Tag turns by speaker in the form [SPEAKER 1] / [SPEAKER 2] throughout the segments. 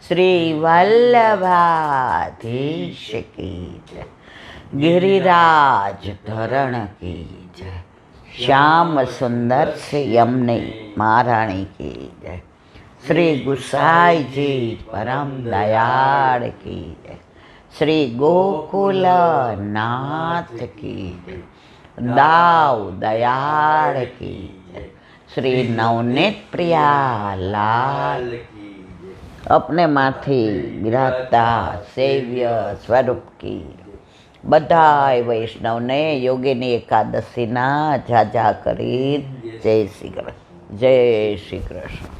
[SPEAKER 1] શ્રી વલ્લભાધીશ કી જય, गिरिराज धरण की जय, श्याम सुंदर से यमुने महारानी की जय, श्री गुसाई जी परम दयाल की जय, श्री गोकुल नाथ की जय, दाऊ दयाल की जय, श्री नवनीत प्रिया लाल की जय, अपने माथे विराजता सेव्य स्वरूप की બધાય વૈષ્ણવને યોગીની એકાદશીના જાજા કરી જય શ્રી કૃષ્ણ, જય શ્રી કૃષ્ણ.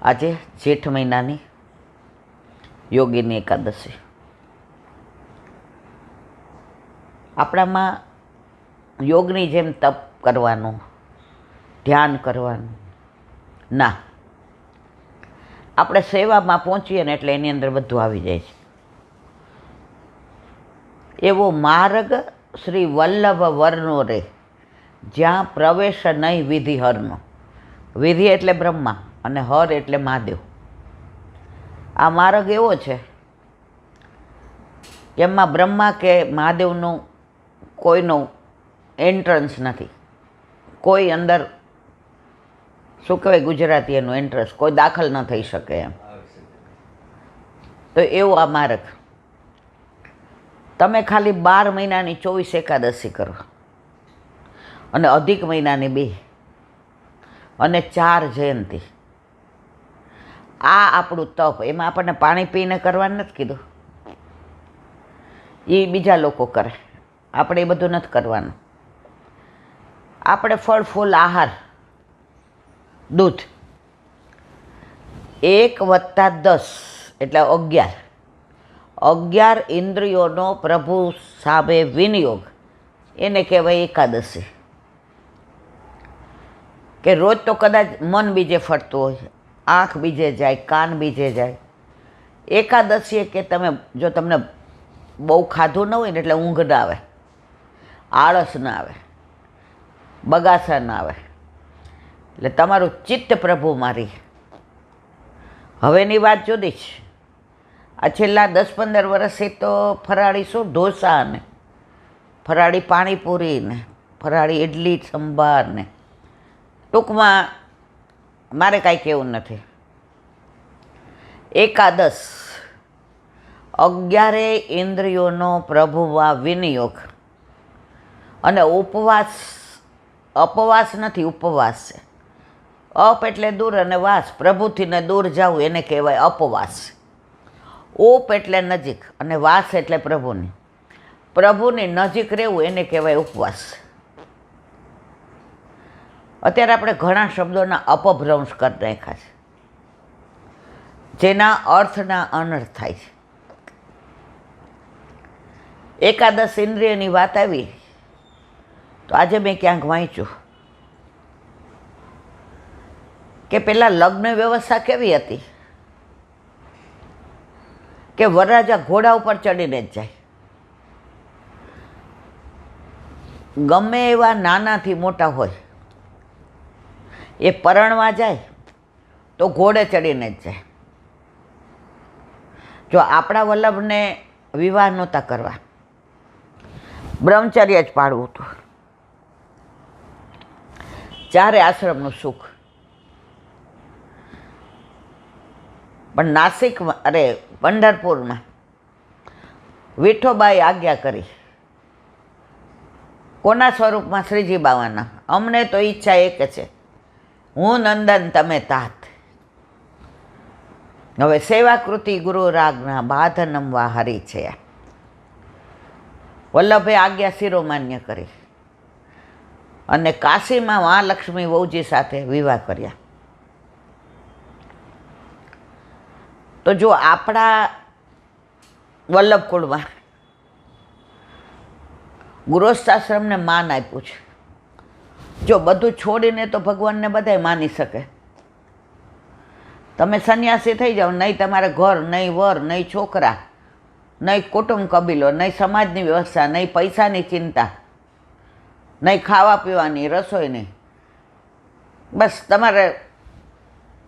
[SPEAKER 1] આજે જેઠ મહિનાની યોગીની એકાદશી. આપણામાં યોગની જેમ તપ કરવાનું, ધ્યાન કરવાનું ના, આપણે સેવામાં પહોંચીએ ને એટલે એની અંદર બધું આવી જાય છે. એવો માર્ગ શ્રી વલ્લભ વરનો રે, જ્યાં પ્રવેશ નહીં વિધિ હરનો. વિધિ એટલે બ્રહ્મા અને હર એટલે મહાદેવ. આ માર્ગ એવો છે કે એમાં બ્રહ્મા કે મહાદેવનું કોઈનું એન્ટ્રન્સ નથી. કોઈ અંદર શું કહેવાય ગુજરાતી એનું એન્ટ્રન્સ, કોઈ દાખલ ન થઈ શકે એમ. તો એવો આ માર્ગ. તમે ખાલી 12 મહિનાની 24 એકાદશી કરો અને અધિક મહિનાની 2 અને 4 જયંતી. આ આપણું તપ. એમાં આપણને પાણી પીને કરવાનું નથી કીધું, એ બીજા લોકો કરે, આપણે એ બધું નથી કરવાનું. આપણે ફળ ફૂલ આહાર, દૂધ 1 + 10 એટલે 11. 11 ઇન્દ્રિયોનો પ્રભુ સામે વિનિયોગ, એને કહેવાય એકાદશી. કે રોજ તો કદાચ મન બીજે ફરતું હોય, આંખ બીજે જાય, કાન બીજે જાય. એકાદશી કે તમે જો તમને બહુ ખાધું ન હોય ને એટલે ઊંઘ ના આવે, આળસ ના આવે, બગાસા ના આવે, એટલે તમારું ચિત્ત પ્રભુ મારી. હવેની વાત જુદી છે. આ છેલ્લા 10-15 વર્ષથી તો ફરાળી શું ઢોસા ને ફરાળી પાણીપુરી ને ફરાળી ઇડલી સંભાર ને, ટૂંકમાં મારે કાંઈ કહેવું નથી. એકાદશ 11 ઇન્દ્રિયોનો પ્રભુમાં વિનિયોગ. અને ઉપવાસ, અપવાસ નથી, ઉપવાસ છે. અપ એટલે દૂર અને વાસ, પ્રભુથી ને દૂર જવું એને કહેવાય અપવાસ. ઓપ એટલે નજીક અને વાસ એટલે પ્રભુની. પ્રભુની નજીક રહેવું એને કહેવાય ઉપવાસ. અત્યારે આપણે ઘણા શબ્દોના અપભ્રંશ કરી નાખ્યા છે, જેના અર્થના અનર્થ થાય છે. એકાદશ ઇન્દ્રિયની વાત આવી તો આજે મેં ક્યાંક વાંચ્યું કે પેલા લગ્ન વ્યવસ્થા કેવી હતી કે વરરાજા ઘોડા ઉપર ચડીને જ જાય. ગમે એવા નાનાથી મોટા હોય, એ પરણવા જાય તો ઘોડે ચડીને જ જાય. જો આપણા વલ્લભને વિવાહ નહોતા કરવા, બ્રહ્મચર્ય જ પાડવું હતું. 4 આશ્રમનું સુખ. પણ નાસિકમાં, પંઢરપુરમાં વિઠોબાએ આજ્ઞા કરી. કોના સ્વરૂપમાં? શ્રીજી બાવાના. અમને તો ઈચ્છા એક છે, હું નંદન તમે તાત. હવે સેવાકૃતિ ગુરુ રાજ્ઞા બાધનમ વા હરી છે. વલ્લભે આજ્ઞા શિરોમાન્ય કરી અને કાશીમાં મહાલક્ષ્મી વહુજી સાથે વિવાહ કર્યા. તો જો આપણા વલ્લભકુળમાં ગૃહસ્થાશ્રમને માન આપ્યું છે. જો બધું છોડીને તો ભગવાનને બધાય માની શકે. તમે સંન્યાસી થઈ જાઓ, નહીં તમારે ઘર, નહીં વર, નહીં છોકરા, નહીં કુટુંબ કબીલો, નહીં સમાજની વ્યવસ્થા, નહીં પૈસાની ચિંતા, નહીં ખાવા પીવાની, રસોઈની. બસ તમારે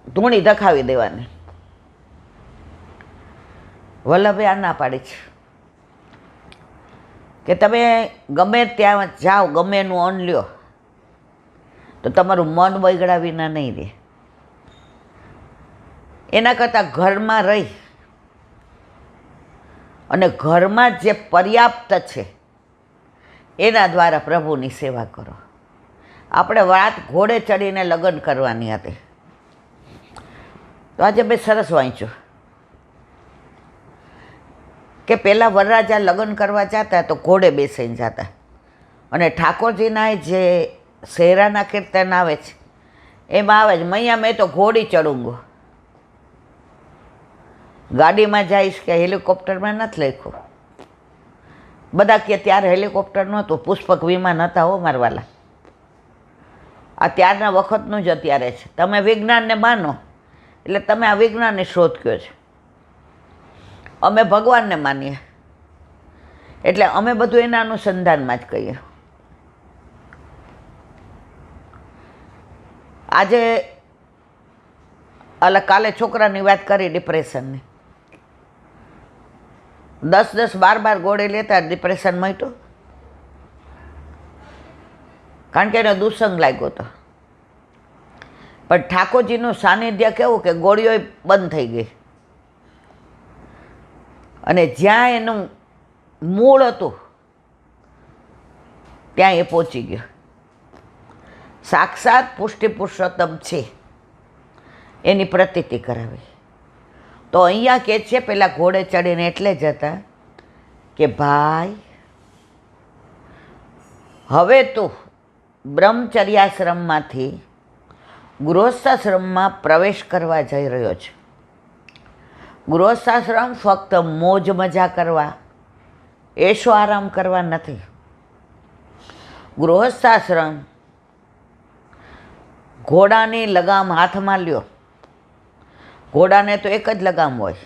[SPEAKER 1] ધૂણી ધખાવી દેવાની. વલ્લભે આ ના પાડી છે કે તમે ગમે ત્યાં જાઓ, ગમે એનું અન્ન લ્યો તો તમારું મન બગડા વિના નહીં રહે. એના કરતાં ઘરમાં રહી અને ઘરમાં જે પર્યાપ્ત છે એના દ્વારા પ્રભુની સેવા કરો. આપણે વાત ઘોડે ચડીને લગ્ન કરવાની હતી, તો આજે મેં સરસ વાંચ્યું કે પહેલાં વરરાજા લગ્ન કરવા જતા તો ઘોડે બેસીને જતા, અને ઠાકોરજીના જે શેરાના કીર્તન આવે છે એમાં આવે છે, મૈયા મેં તો ઘોડી ચડુંગો. ગાડીમાં જઈશ કે હેલિકોપ્ટરમાં નથી લખ્યું. બધા કે ત્યારે હેલિકોપ્ટર નહોતું, પુષ્પક વિમાન હતા હો મારવાલા. આ ત્યારના વખતનું જ અત્યારે છે. તમે વિજ્ઞાનને માનો એટલે તમે આ વિજ્ઞાનની શોધ કહો છો. અમે ભગવાનને માનીએ એટલે અમે બધું એના અનુસંધાનમાં જ કહીએ. આજે કાલે છોકરાની વાત કરી ડિપ્રેશનની, 10-10, 12 ગોળી લેતા ડિપ્રેશન મટ્યું, કારણ કે એને દુસંગ લાગ્યો હતો. પણ ઠાકોરજીનું સાનિધ્ય કેવું કે ગોળીઓ બંધ થઈ ગઈ, અને જ્યાં એનું મૂળ હતું ત્યાં એ પહોંચી ગયો. સાક્ષાત પુષ્ટિ પુરુષોત્તમ છે એની પ્રતીતિ કરાવી. તો અહીંયા કહે છે પેલા ઘોડે ચડીને એટલે જ હતા કે ભાઈ હવે તું બ્રહ્મચર્યાશ્રમમાંથી ગૃહસ્થાશ્રમમાં પ્રવેશ કરવા જઈ રહ્યો છે. ગૃહસ્થાશ્રમ ફક્ત મોજ મજા કરવા, એશો આરામ કરવા નથી. ગૃહસ્થાશ્રમ ઘોડાની લગામ હાથમાં લ્યો. ઘોડાને તો એક જ લગામ હોય,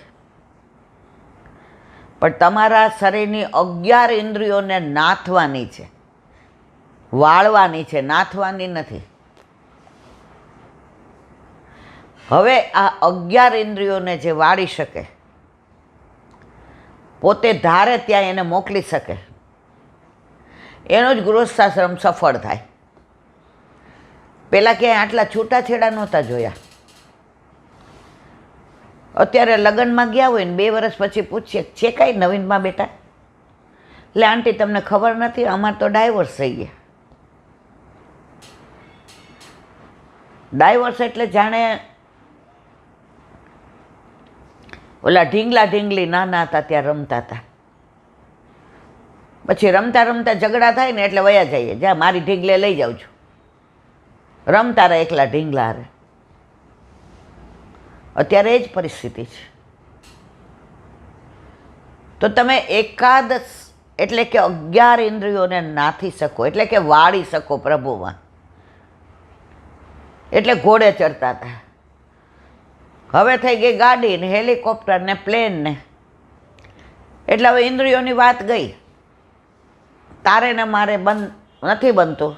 [SPEAKER 1] પણ તમારા શરીરની 11 ઇન્દ્રિયોને નાથવાની છે, વાળવાની છે, નાથવાની નથી. હવે આ 11 ઇન્દ્રિયોને જે વાળી શકે, પોતે ધારે ત્યાં એને મોકલી શકે, એનો જ ગૃહસ્થાશ્રમ સફળ થાય. પહેલાં ક્યાંય આટલા છૂટાછેડા નહોતા જોયા. અત્યારે લગ્નમાં ગયા હોય ને 2 વર્ષ પછી પૂછીએ છે કાંઈ નવીનમાં બેટા, એટલે આંટી તમને ખબર નથી, અમારે તો ડાયવોર્સ થઈ ગયા. ડાયવોર્સ એટલે જાણે ઓલા ઢીંગલા ઢીંગલી નાના હતા ત્યાં રમતા હતા, પછી રમતા રમતા ઝઘડા થાય ને એટલે વયા જઈએ, જ્યાં મારી ઢીંગલે લઈ જાઉં છું, રમતા રહે એકલા ઢીંગલા રહે. અત્યારે એ જ પરિસ્થિતિ છે. તો તમે એકાદશ એટલે કે 11 ઇન્દ્રિયોને નાથી શકો, એટલે કે વાળી શકો પ્રભુમાં. એટલે ઘોડે ચડતા હતા. હવે થઈ ગઈ ગાડી ને હેલિકોપ્ટર ને પ્લેન ને, એટલે હવે ઇન્દ્રિયોની વાત ગઈ. તારે ને મારે નથી બનતું,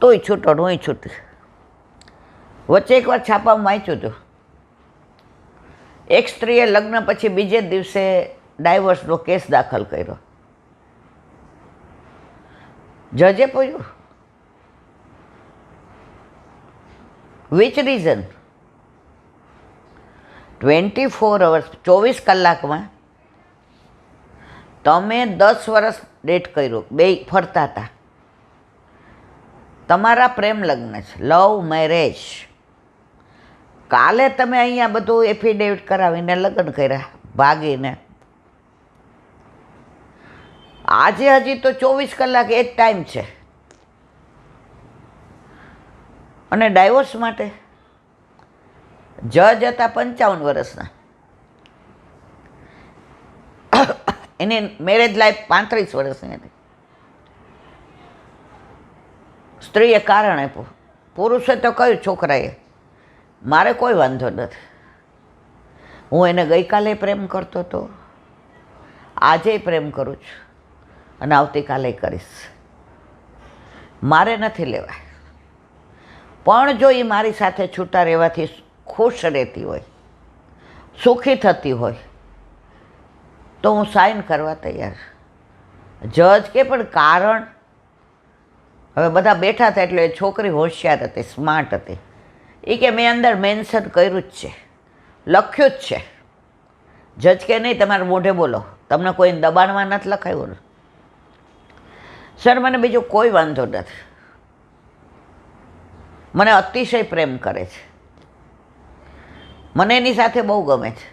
[SPEAKER 1] તોય છૂટો હું છૂટી. વચ્ચે એકવાર છાપામાં વાંચ્યું હતું, એક સ્ત્રીએ લગ્ન પછી બીજે દિવસે ડાયવોર્સનો કેસ દાખલ કર્યો. જજે પૂછ્યું વિચ રીઝન. 24 hours 24 કલાકમાં તમે 10 વર્ષ ડેટ કર્યું, બે ફરતા હતા, તમારા પ્રેમ લગ્ન છે, લવ મેરેજ. કાલે તમે અહીંયા બધું એફિડેવિટ કરાવીને લગ્ન કર્યા ભાગીને, આજે હજી તો 24 કલાક એ જ ટાઈમ છે. અને ડાયવોર્સ માટે જજ હતા 55 વર્ષના, એની મેરેજ લાઈફ 35 વર્ષની હતી. સ્ત્રીએ કારણ આપ્યું, પુરુષે તો કહ્યું છોકરાએ મારે કોઈ વાંધો નથી, હું એને ગઈકાલે પ્રેમ કરતો હતો, આજે પ્રેમ કરું છું અને આવતીકાલે કરીશ, મારે નથી લેવા. પણ જો એ મારી સાથે છૂટા રહેવાથી ખુશ રહેતી હોય, સુખી થતી હોય, તો હું સાઇન કરવા તૈયાર. જજ કે પણ કારણ, હવે બધા બેઠા હતા એટલે એ છોકરી હોશિયાર હતી, સ્માર્ટ હતી. એ કે મેં અંદર મેન્શન કર્યું જ છે, લખ્યું જ છે. જજ કે નહીં, તમારે મોઢે બોલો, તમને કોઈ દબાણમાં નથી લખાયું ને. સર મને બીજો કોઈ વાંધો નથી, મને અતિશય પ્રેમ કરે છે, મને એની સાથે બહુ ગમે છે,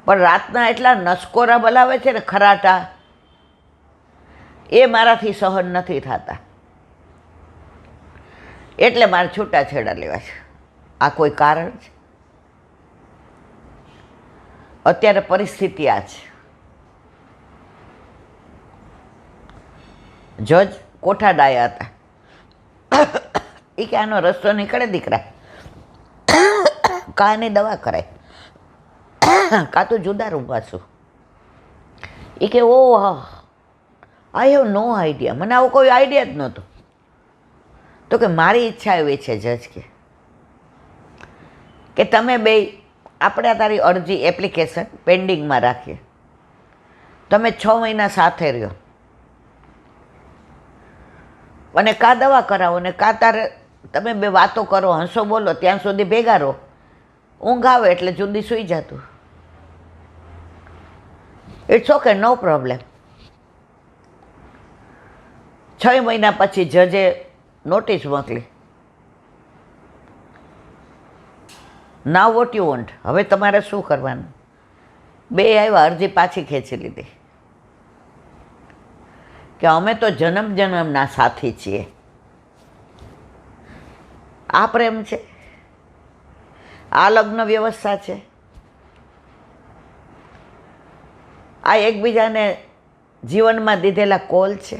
[SPEAKER 1] પણ રાતના એટલા નસકોરા બોલાવે છે ને, ખરાટા, એ મારાથી સહન નથી થતા, એટલે મારે છૂટાછેડા લેવા છે. આ કોઈ કારણ છે? અત્યારે પરિસ્થિતિ આ છે. જજ કોઠા ડાયા હતા. એ કે આનો રસ્તો નીકળે દીકરા, કાં એની દવા કરાય, કાં તો જુદા રૂમ વાંચું. એ કે ઓ હા, આઈ હેવ નો આઈડિયા, મને આવો કોઈ આઈડિયા જ નહોતો. તો કે મારી ઈચ્છા એવી છે જજ કે તમે બે આપણે તારી અરજી એપ્લિકેશન પેન્ડિંગમાં રાખીએ, તમે 6 મહિના સાથે રહ્યો અને કાં દવા કરાવો ને કાં તારે તમે બે વાતો કરો, હસો બોલો, ત્યાં સુધી ભેગા રહો, ઊંઘ આવે એટલે જુદી સૂઈ જતું. It's okay, no problem. 6 મહિના પછી જજે નોટિસ મોકલી, નાવ વોટ યુ વોન્ટ, હવે તમારે શું કરવાનું? બે આવ્યા, અરજી પાછી ખેંચી લીધી કે અમે તો જન્મ જન્મના સાથી છીએ. આ પ્રેમ છે? આ લગ્ન વ્યવસ્થા છે? આ એકબીજાને જીવનમાં દીધેલા કોલ છે?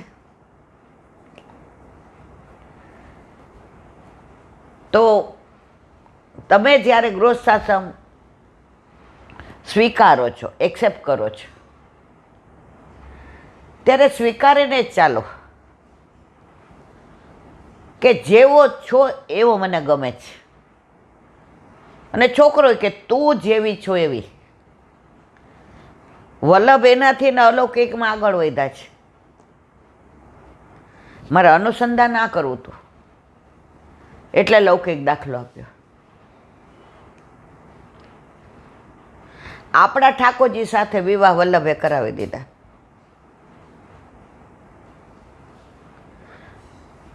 [SPEAKER 1] તો તમે જ્યારે ગૃહસ્થાશ્રમ સ્વીકારો છો, એક્સેપ્ટ કરો છો, ત્યારે સ્વીકારીને જ ચાલો કે જેવો છો એવો મને ગમે છે. અને છોકરો કે તું જેવી છો એવી. વલ્લભ એનાથી ને અલૌકિકમાં આગળ વધ્યા છે. મારે અનુસંધાન ના કરવું હતું એટલે લૌકિક દાખલો આપ્યો. આપણા ઠાકોરજી સાથે વિવાહ વલ્લભે કરાવી દીધા.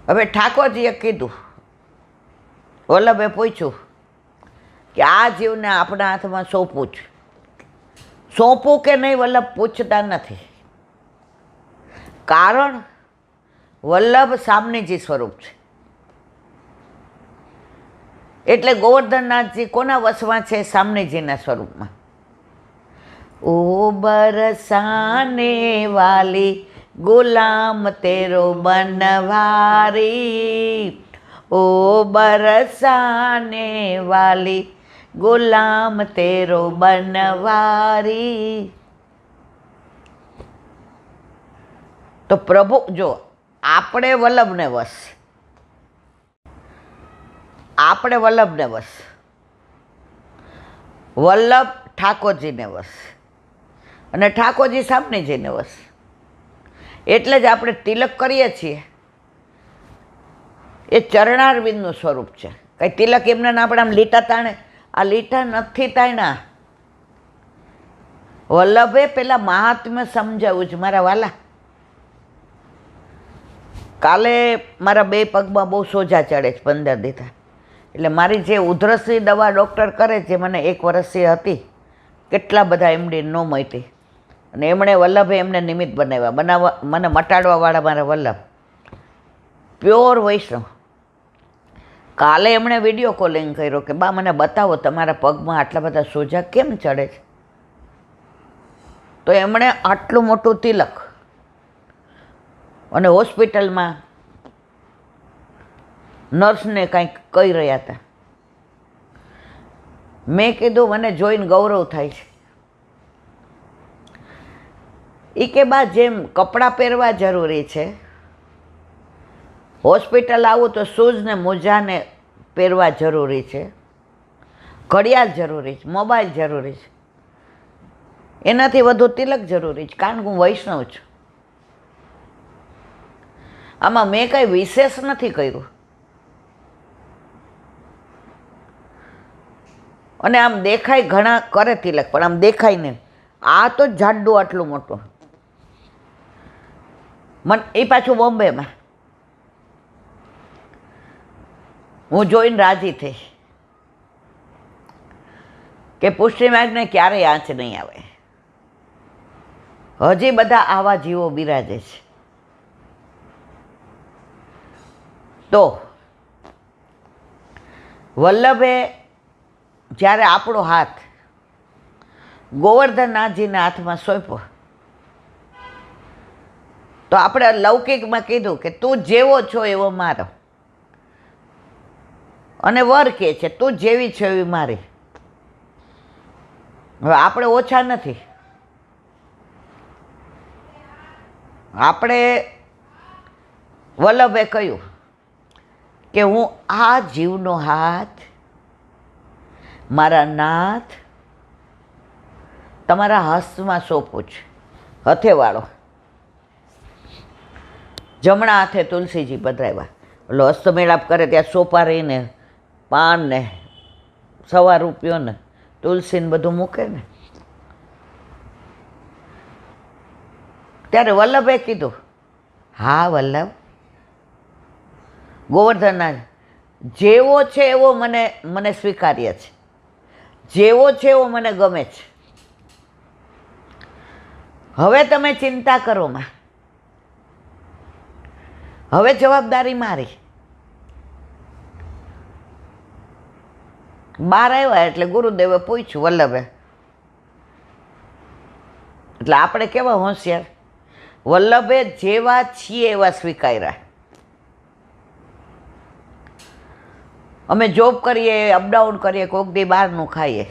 [SPEAKER 1] હવે ઠાકોરજીએ કીધું, વલ્લભે પૂછ્યું કે આ જીવને આપણા હાથમાં સોંપવું છે. સોંપવું કે નહીં વલ્લભ પૂછતા નથી, કારણ વલ્લભ સામનેજી સ્વરૂપ છે. એટલે ગોવર્ધનનાથજી કોના વશમાં છે? સામનેજીના સ્વરૂપમાં. ઓ બરસાને વાલી ગુલામ તેરો બનવારી, ઓ બરસાને વાલી ગુલામ તેરો બનવારી. તો પ્રભુ જો આપણે વલ્લભને વશ, આપણે વલ્લભને વશ, વલ્લભ ઠાકોરજીને વશ અને ઠાકોરજી સામનેજીને વશ. એટલે જ આપણે તિલક કરીએ છીએ એ ચરણારવિંદનું સ્વરૂપ છે. કંઈ તિલક એમને આપણે આમ લીટા તાણે, આ લીટા નથી તાણ્યા. વલ્લભે પેલા મહાત્મ્ય સમજાવ્યું છે. મારા વાલા, કાલે મારા 2 પગમાં બહુ સોજા ચડે છે 15 દીધા. એટલે મારી જે ઉધરસની દવા ડૉક્ટર કરે છે, મને 1 વર્ષથી હતી, કેટલા બધા એમડી ન મટી, અને એમણે વલ્લભે એમને નિમિત્ત બનાવવા મને મટાડવાવાળા મારા વલ્લભ પ્યોર વૈષ્ણવ. કાલે એમણે વિડીયો કોલિંગ કર્યો કે બા મને બતાવો તમારા પગમાં આટલા બધા સોજા કેમ ચડે છે. તો એમણે આટલું મોટું તિલક અને હોસ્પિટલમાં નર્સને કંઈક કહી રહ્યા હતા. મેં કીધું મને જોઈને ગૌરવ થાય છે. એ કે બા જેમ કપડાં પહેરવા જરૂરી છે હોસ્પિટલ આવું તો શૂઝ ને મોજાને પહેરવા જરૂરી છે, ઘડિયાળ જરૂરી છે, મોબાઈલ જરૂરી છે, એનાથી વધુ તિલક જરૂરી છે, કારણ કે હું વૈષ્ણવ છું. આમાં મેં કંઈ વિશેષ નથી કર્યું. અને આમ દેખાય ઘણા કરે તિલક, પણ આમ દેખાય નહીં. આ તો જાડું આટલું મોટું. એ પાછું બોમ્બેમાં. હું જોઈને રાજી થઈ કે પુષ્ટિ માર્ગને ક્યારેય આંચ નહીં આવે. હજી બધા આવા જીવો બિરાજે છે. તો વલ્લભે જ્યારે આપણો હાથ ગોવર્ધનનાથજીના હાથમાં સોંપ્યો તો આપણે લૌકિકમાં કીધું કે તું જેવો છો એવો મારો, અને વર કહે છે તું જેવી છો એવી મારી. હવે આપણે ઓછા નથી. આપણે વલ્લભે કહ્યું કે હું આ જીવનો હાથ મારા નાથ તમારા હસ્તમાં સોંપું છું. હથેવાળો જમણા હાથે તુલસીજી પધરાવ્યા. એટલે હસ્તમેળાપ કરે ત્યાં સોપારીને પાન ને સવા રૂપિયો ને તુલસીને બધું મૂકે ને. ત્યારે વલ્લભે કીધું, હા વલ્લભ, ગોવર્ધનનાથ જેવો છે એવો મને સ્વીકાર્ય છે, જેવો છે એવો મને ગમે છે. હવે તમે ચિંતા કરો માં, હવે જવાબદારી મારી. બહાર આવ્યા એટલે ગુરુદેવે પૂછ્યું વલ્લભે. એટલે આપણે કેવા હોશિયાર, વલ્લભે જેવા છીએ એવા સ્વીકાર્યા. અમે જોબ કરીએ, અપડાઉન કરીએ, કોક દી બહારનું ખાઈએ.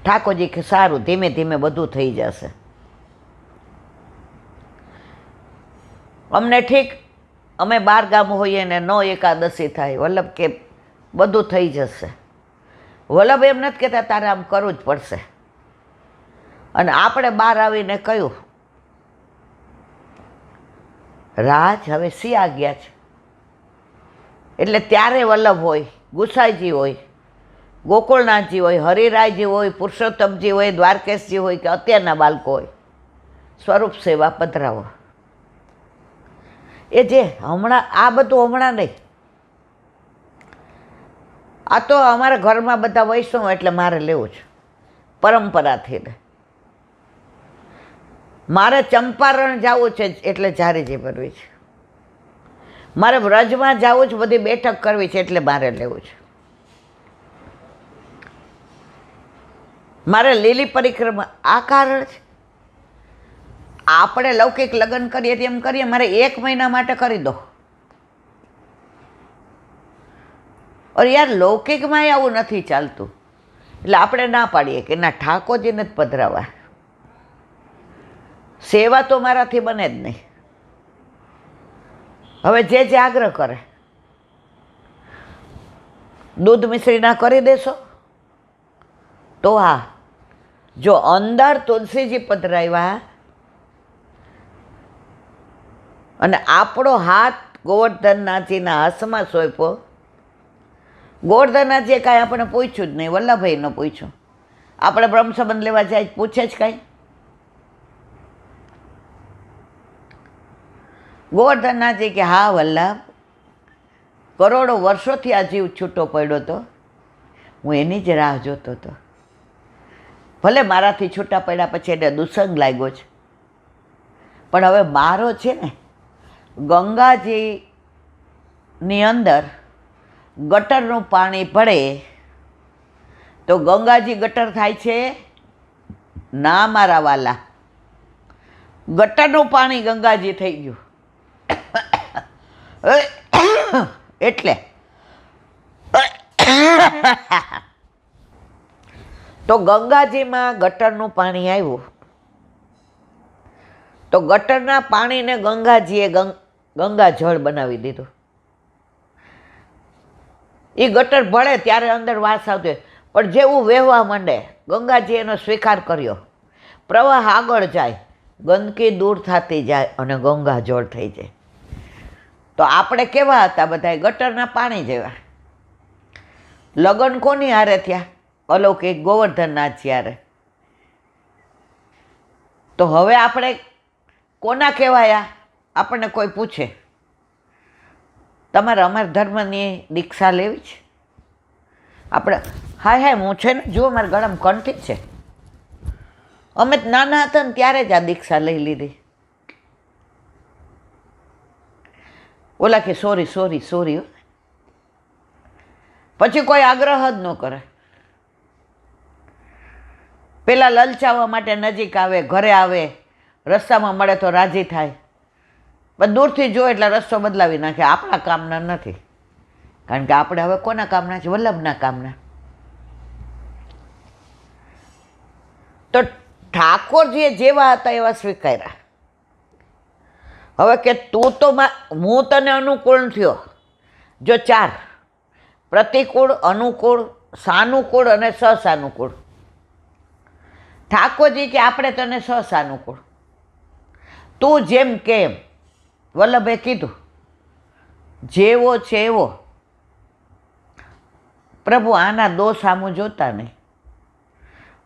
[SPEAKER 1] ઠાકોરજી કે સારું, ધીમે ધીમે બધું થઈ જશે. અમને ઠીક, અમે 12 ગામ હોઈએ ને 9 એકાદશી થાય. વલ્લભ કે બધું થઈ જશે. વલ્લભ એમ નથી કહેતા તારે આમ કરવું જ પડશે. અને આપણે બહાર આવીને કહ્યું, રાજ હવે સી આજ્ઞા છે. એટલે ત્યારે વલ્લભ હોય, ગુસાઈજી હોય, ગોકુળનાથજી હોય, હરિરાયજી હોય, પુરુષોત્તમજી હોય, દ્વારકેશજી હોય કે અત્યારના બાળકો હોય, સ્વરૂપ સેવા પધરાવો. એ જે હમણાં, આ બધું હમણાં નહીં. આ તો અમારા ઘરમાં બધા વૈષ્ણવ એટલે મારે લેવું છે પરંપરાથી. મારે ચંપારણ જવું છે એટલે ઝારીજી ભરવી છે. મારે વ્રજમાં જવું છે, બધી બેઠક કરવી છે એટલે મારે લેવું છે. મારે લીલી પરિક્રમા, આ કારણ છે. આપણે લૌકિક લગ્ન કરીએ તેમ કરીએ, મારે 1 મહિના માટે કરી દો. અરે યાર, લૌકિકમાં આવું નથી ચાલતું. એટલે આપણે ના પાડીએ કે ના, ઠાકોરજીને જ પધરાવા. સેવા તો મારાથી બને જ નહીં. હવે જે આગ્રહ કરે, દૂધ મિશ્રીના કરી દેશો તો હા. જો અંદર તુલસીજી પધરાવ્યા અને આપણો હાથ ગોવર્ધનનાથજીના હાથમાં સોંપ્યો. ગોવર્ધનનાથજીએ કાંઈ આપણે પૂછ્યું જ નહીં, વલ્લભભાઈને પૂછ્યું. આપણે બ્રહ્મ સંબંધ લેવા જાય પૂછે જ કાંઈ? ગોવર્ધનનાથજી કે હા વલ્લભ, કરોડો વર્ષોથી આ જીવ છૂટો પડ્યો હતો, હું એની જ રાહ જોતો હતો. ભલે મારાથી છૂટા પડ્યા પછી એને દુસંગ લાગ્યો છે, પણ હવે મારો છે ને, ગંગાજીની અંદર ગટરનું પાણી પડે તો ગંગાજી ગટર થાય છે ના મારા વાલા. ગટરનું પાણી ગંગાજી થઈ ગયું. એટલે તો ગંગાજીમાં ગટરનું પાણી આવ્યું તો ગટરના પાણીને ગંગાજીએ ગંગા જળ બનાવી દીધું. એ ગટર ભળે ત્યારે અંદર વાસ આવતી, પણ જેવું વહેવા માંડે, ગંગાજી એનો સ્વીકાર કર્યો, પ્રવાહ આગળ જાય, ગંદકી દૂર થતી જાય અને ગંગા જળ થઈ જાય. તો આપણે કેવા હતા બધા? ગટરના પાણી જેવા. લગ્ન કોની હારે થયા? અલૌકિક ગોવર્ધનનાથજી હારે. તો હવે આપણે કોના કહેવાયા? આપણને કોઈ પૂછે તમારે અમારા ધર્મની દીક્ષા લેવી છે? આપણે હાય હાય હું છે ને, જુઓ મારા ગળામાં કંઠી છે, અમે નાના હતા ને ત્યારે જ આ દીક્ષા લઈ લીધી. ઓલા કે સોરી સોરી સોરી. પછી કોઈ આગ્રહ જ ન કરે. પેલા લલચાવવા માટે નજીક આવે, ઘરે આવે, રસ્તામાં મળે તો રાજી થાય, પણ દૂરથી જો એટલે રસ્તો બદલાવી નાખે. આપણા કામના નથી, કારણ કે આપણે હવે કોના કામના છે? વલ્લભના કામના. તો ઠાકોરજીએ જેવા હતા એવા સ્વીકાર્યા. હવે કે તું તો હું તને અનુકૂળ થયો. જો 4: પ્રતિકૂળ, અનુકૂળ, સાનુકૂળ અને સસાનુકૂળ. ઠાકોરજી કે આપણે તને સસાનુકૂળ, તું જેમ કેમ. વલ્લભે કીધું જેવો છે એવો. પ્રભુ આના દોષ સામું જોતા નહીં,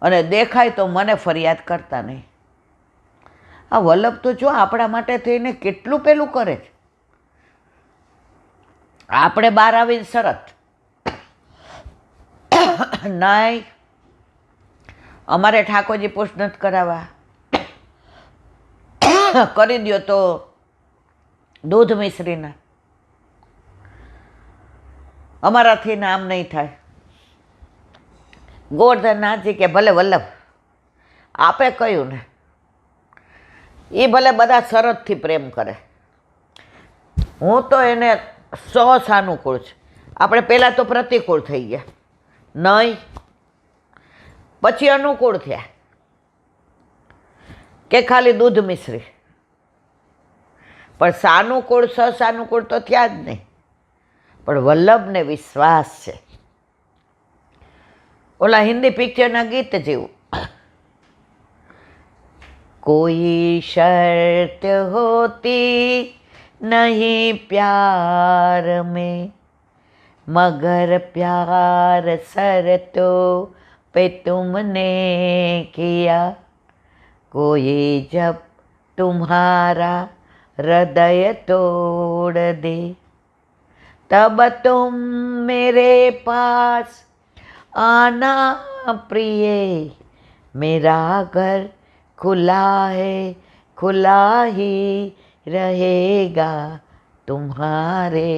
[SPEAKER 1] અને દેખાય તો મને ફરિયાદ કરતા નહીં. આ વલ્લભ તો જો આપણા માટે થઈને કેટલું પેલું કરે છે. આપણે બહાર આવીને શરત નહીં, અમારે ઠાકોરજી પુષ્ટ નથી કરાવવા, કરી દો તો દૂધ મિશ્રીના, અમારાથી નામ નહીં થાય. ગોવર્ધનનાથજી કે ભલે વલ્લભ આપે કહ્યું ને, એ ભલે બધા શરતથી પ્રેમ કરે, હું તો એને સાનુકૂળ છે. આપણે પહેલાં તો પ્રતિકૂળ થઈ ગયા, નહીં પછી અનુકૂળ થયા કે ખાલી દૂધ મિશ્રી, પણ સાનુકૂળ સસાનુકૂળ તો થયા જ નહીં. પણ વલ્લભને વિશ્વાસ છે. ઓલા હિન્દી પિક્ચરના ગીત જેવું, કોઈ શર્ત હોતી નહીં પ્યાર में, मगर प्यार शर्तो पे तुमने किया, कोई जब तुम्हारा हृदय तोड़ दे, तब तुम मेरे पास आना प्रिय, मेरा घर खुला है, खुला ही रहेगा तुम्हारे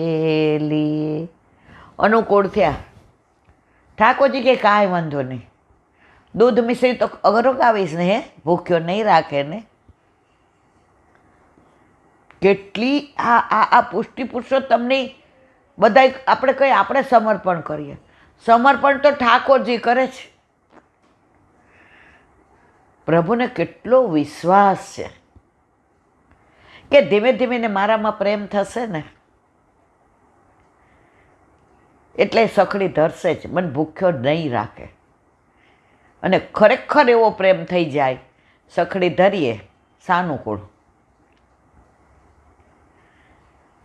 [SPEAKER 1] लिए. અનુકૂળ થયા. ઠાકોરજી કે કાંઈ વાંધો નહીં, દૂધ મિશ્રી તો અગરોગાવીશ ને, હે ભૂખ્યો નહીં રાખે ને. કેટલી આ પુષ્ટિ પુરુષોત્તમની બધા આપણે કહીએ આપણે સમર્પણ કરીએ, સમર્પણ તો ઠાકોરજી કરે છે. પ્રભુને કેટલો વિશ્વાસ છે કે ધીમે ધીમે ને મારામાં પ્રેમ થશે ને એટલે સખડી ધરશે જ, મને ભૂખ્યો નહીં રાખે. અને ખરેખર એવો પ્રેમ થઈ જાય, સખડી ધરીએ સાનુકૂળ,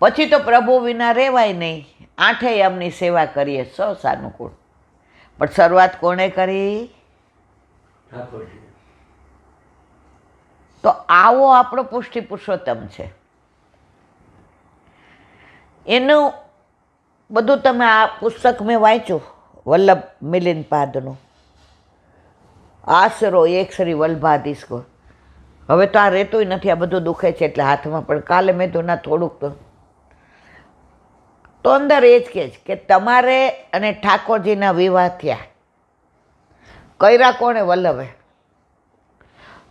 [SPEAKER 1] પછી તો પ્રભુ વિના રહેવાય નહીં. 8 યમની સેવા કરીએ સાનુકૂળ. પણ શરૂઆત કોણે કરી? તો આવો આપણો પુષ્ટિ પુરુષોત્તમ છે. એનું બધું તમે આ પુસ્તક મેં વાંચ્યું, વલ્લભ મિલિંદપાદનું આશરો એક શ્રી વલ્ભાધીશ કો. હવે તો આ રહેતુંય નથી, આ બધું દુખે છે એટલે હાથમાં. પણ કાલે મેં તો ના થોડુંક તો અંદર એ જ કહે છે કે તમારે અને ઠાકોરજીના વિવાહ થયા, કર્યા કોણે? વલ્લભે.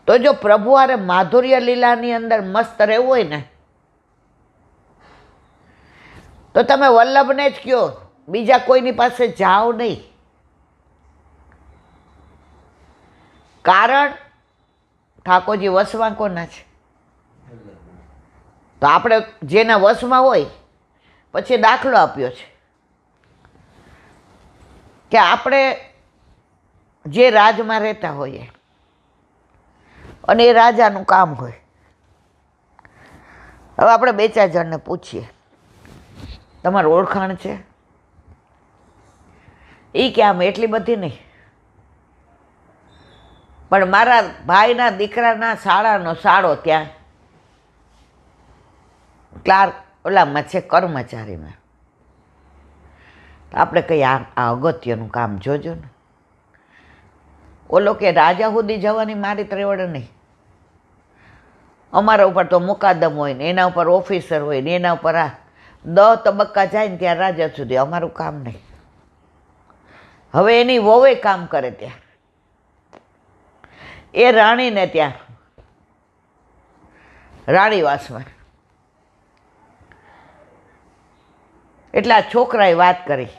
[SPEAKER 1] તો જો પ્રભુ હારે માધુર્ય લીલાની અંદર મસ્ત રહેવું હોય ને, તો તમે વલ્લભને જ કહો, બીજા કોઈની પાસે જાઓ નહીં. કારણ ઠાકોરજી વસવા કોના છે? તો આપણે જેના વશમાં હોય પછી દાખલો આપ્યો છે કે આપણે જે રાજમાં રહેતા હોઈએ અને એ રાજાનું કામ હોય. હવે આપણે 2-4 જણને પૂછીએ, તમારું ઓળખાણ છે? એ કે આમ એટલી બધી નહીં, પણ મારા ભાઈના દીકરાના શાળાનો શાળો ત્યાં ક્લાર્ક ઓલામાં છે, કર્મચારીમાં. આપણે કહીએ આ અગત્યનું કામ જોજો ને. ઓલો કે રાજા સુધી જવાની મારી ત્રેવડ નહીં, અમારા ઉપર તો મુકાદમ હોય ને, એના ઉપર ઓફિસર હોય ને, એના ઉપર આ 10 તબક્કા જાય ને ત્યાં રાજા સુધી, અમારું કામ નહીં. હવે એની વહુએ કામ કરે ત્યાં, એ રાણીને ત્યાં રાણીવાસમાં. એટલે આ છોકરાએ વાત કરી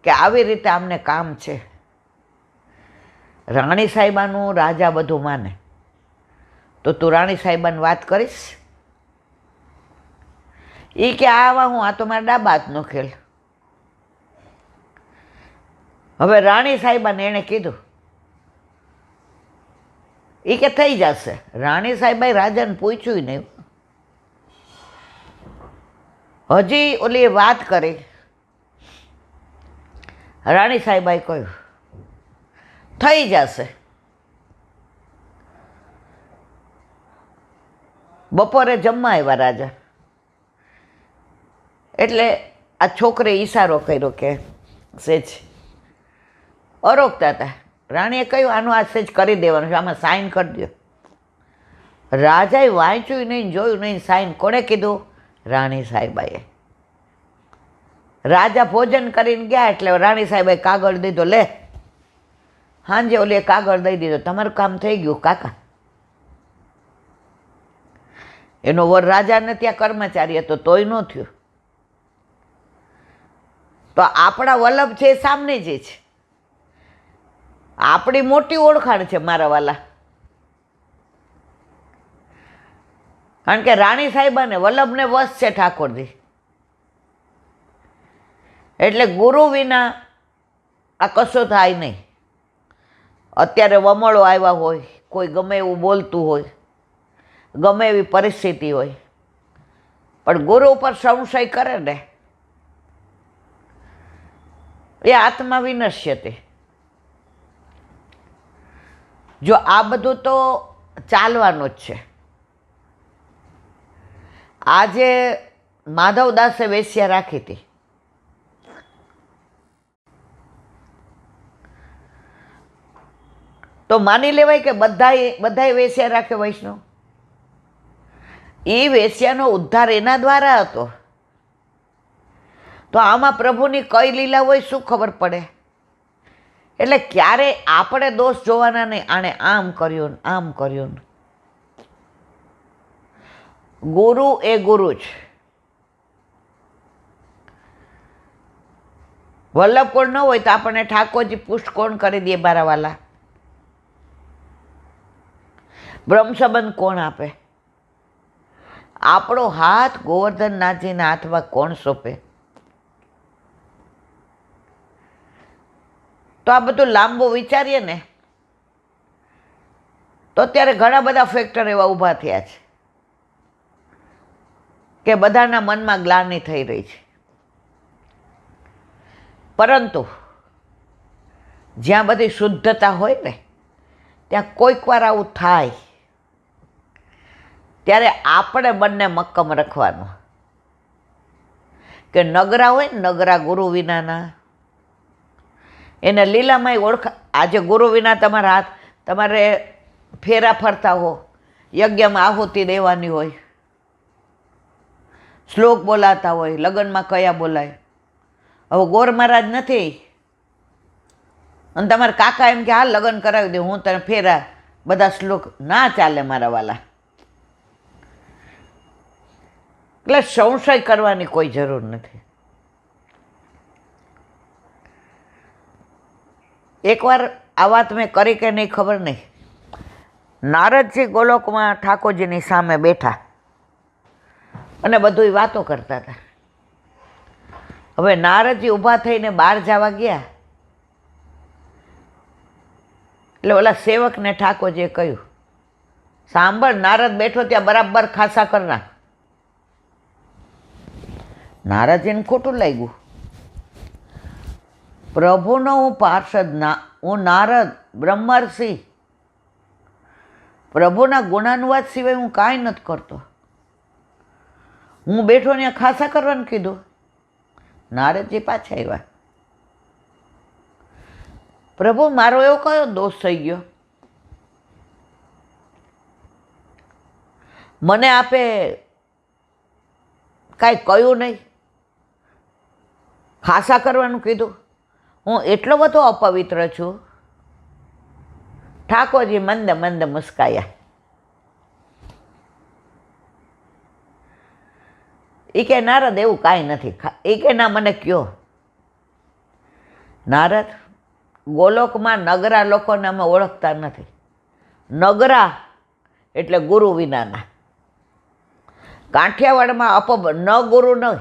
[SPEAKER 1] કે આવી રીતે આમને કામ છે. રાણી સાહેબાનું રાજા બધું માને, તો તું રાણી સાહેબાને વાત કરીશ? એ કે આવા હું, આ તો મારા ડાબા હાથનો ખેલ. હવે રાણી સાહેબાને એણે કીધું, એ કે થઈ જશે. રાણી સાહેબાએ રાજાને પૂછ્યું નહીં, હજી ઓલી વાત કરી. રાણી સાહેબાએ કહ્યું થઈ જશે. બપોરે જમવા આવ્યા રાજા, એટલે આ છોકરે ઈશારો કર્યો કે સેજ અરોગતા હતા. રાણીએ કહ્યું આનું આ સેજ કરી દેવાનું છે, આમાં સાઈન કરી દો. રાજાએ વાંચ્યું નહીં, જોયું નહીં, સાઈન કોણે કીધું? રાણી સાહેબાએ. રાજા ભોજન કરીને ગયા એટલે રાણી સાહેબાએ કાગળ દીધો, લે. હાંજે ઓલી કાગળ દઈ દીધો, તમારું કામ થઈ ગયું કાકા. એનો વર રાજાને ત્યાં કર્મચારી હતો તોય ન થયું. તો આપણા વલ્લભ છે એ સામને જે છે, આપણી મોટી ઓળખાણ છે મારા વાલા. કારણ કે રાણી સાહેબાને વલ્લભને વશ છે ઠાકોરજી. એટલે ગુરુ વિના આ કશો થાય નહીં. અત્યારે વમળો આવ્યા હોય, કોઈ ગમે એવું બોલતું હોય, ગમે એવી પરિસ્થિતિ હોય, પણ ગુરુ ઉપર સંશય કરે ને એ આત્મા વિનશ્યતે. જો આ બધું તો ચાલવાનું જ છે. આજે માધવદાસે વેશ્યા રાખી હતી, તો માની લેવાય કે બધાએ વેશ્યા રાખે વૈષ્ણવ. એ વેશ્યાનો ઉદ્ધાર એના દ્વારા હતો. તો આમાં પ્રભુની કઈ લીલા હોય શું ખબર પડે? એટલે ક્યારે આપણે દોષ જોવાના નહીં, આણે આમ કર્યું ને આમ કર્યું ને. ગુરુ એ ગુરુ જ. વલ્લભ કોણ ન હોય તો આપણને ઠાકોરજી પુષ્ટ કોણ કરી દે બારાવાલા? બ્રહ્મ સંબંધ કોણ આપે? આપણો હાથ ગોવર્ધનનાથજીના હાથમાં કોણ સોંપે? તો આ બધું લાંબુ વિચારીએ ને તો અત્યારે ઘણા બધા ફેક્ટર એવા ઊભા થયા છે કે બધાના મનમાં ગ્લાનિ થઈ રહી છે. પરંતુ જ્યાં બધી શુદ્ધતા હોય ને ત્યાં કોઈક વાર આવું થાય ત્યારે આપણે બંને મક્કમ રાખવાનું કે નગરા હોય ને, નગરા ગુરુ વિનાના, એને લીલામાંય ઓળખા. આજે ગુરુ વિના તમારા હાથ, તમારે ફેરા ફરતા હો, યજ્ઞમાં આહુતિ દેવાની હોય, શ્લોક બોલાતા હોય, લગ્નમાં કયા બોલાય. હવે ગોર મહારાજ નથી અને તમારા કાકા એમ કે હા લગ્ન કરાવી દે, હું તને ફેરા બધા શ્લોક, ના ચાલે મારા વાલા. એટલે સંશય કરવાની કોઈ જરૂર નથી. એકવાર આ વાત મેં કરી કે નહીં ખબર નહીં. નારદજી ગોલોકમાં ઠાકોરજીની સામે બેઠા અને બધું વાતો કરતા હતા. હવે નારદજી ઊભા થઈને બહાર જવા ગયા એટલે ઓલા સેવકને ઠાકોરજીએ કહ્યું, સાંભળ, નારદ બેઠો ત્યાં બરાબર ખાસા કરના. નારદજીને ખોટું લાગ્યું. પ્રભુનો હું પાર્ષદ, હું નારદ બ્રહ્મર્ષિ, પ્રભુના ગુણાનુવાદ સિવાય હું કાંઈ નથી કરતો. હું બેઠો ત્યાં ખાસા કરવાનું કીધું. નારદજી પાછા આવ્યા. પ્રભુ, મારો એવો કયો દોષ થઈ ગયો? મને આપે કાંઈ કહ્યું નહીં, ખાસા કરવાનું કીધું. હું એટલો બધો અપવિત્ર છું? ઠાકોરજી મંદ મંદ મુસ્કાયા. એ કે નારદ એવું કાંઈ નથી. એ કે ના, મને કયો. નારદ, ગોલોકમાં નગરા લોકોને અમે ઓળખતા નથી. નગરા એટલે ગુરુ વિનાના. કાઠિયાવાડમાં ન ગુરુ નહીં,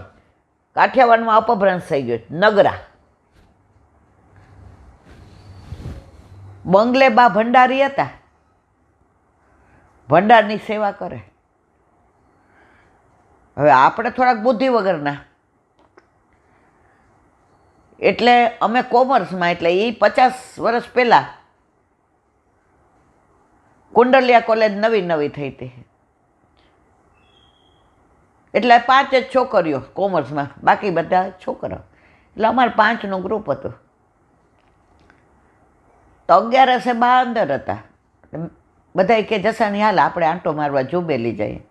[SPEAKER 1] કાઠિયાવાડમાં અપભ્રંશ થઈ ગયો. નગરા બંગલે બા ભંડારી હતા, ભંડારની સેવા કરે. હવે આપણે થોડાક બુદ્ધિ વગરના, એટલે અમે કોમર્સમાં, એટલે એ 50 વર્ષ પહેલાં કુંડલિયા કોલેજ નવી થઈ હતી, એટલે 5 જ છોકરીઓ કોમર્સમાં, બાકી બધા છોકરા. એટલે અમારે 5નું ગ્રુપ હતું. તો 11 બા અંદર હતા. બધા કે જસાની હાલ આપણે આંટો મારવા જુબેલી જઈએ.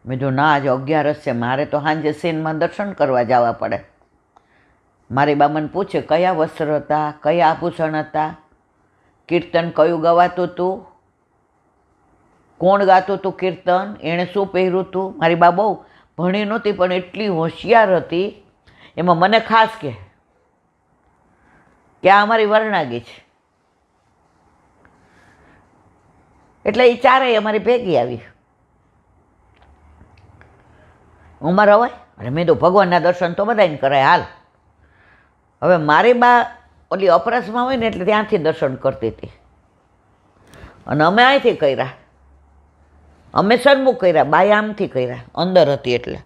[SPEAKER 1] મેં જો ના, આજે 11 છે, મારે તો સાંજે સીનમાં દર્શન કરવા જવા પડે. મારી બા મને પૂછે, કયા વસ્ત્ર હતા, કયા આભૂષણ હતા, કીર્તન કયું ગવાતું હતું, કોણ ગાતું હતું કીર્તન, એણે શું પહેર્યું હતું. મારી બા બહુ ભણી નહોતી પણ એટલી હોશિયાર હતી. એમાં મને ખાસ કે આ અમારી વર્ણાગી છે. એટલે એ ચારેય અમારી ભેગી આવી. ઉંમર હોય અરે મેં તો ભગવાનના દર્શન તો બધાને કરાય હાલ. હવે મારી બા ઓલી અપરસમાં હોય ને એટલે ત્યાંથી દર્શન કરતી હતી, અને અમે અહીંથી કર્યા. અમે સન્મુખ કર્યા, બાઈ આમથી કર્યા, અંદર હતી. એટલે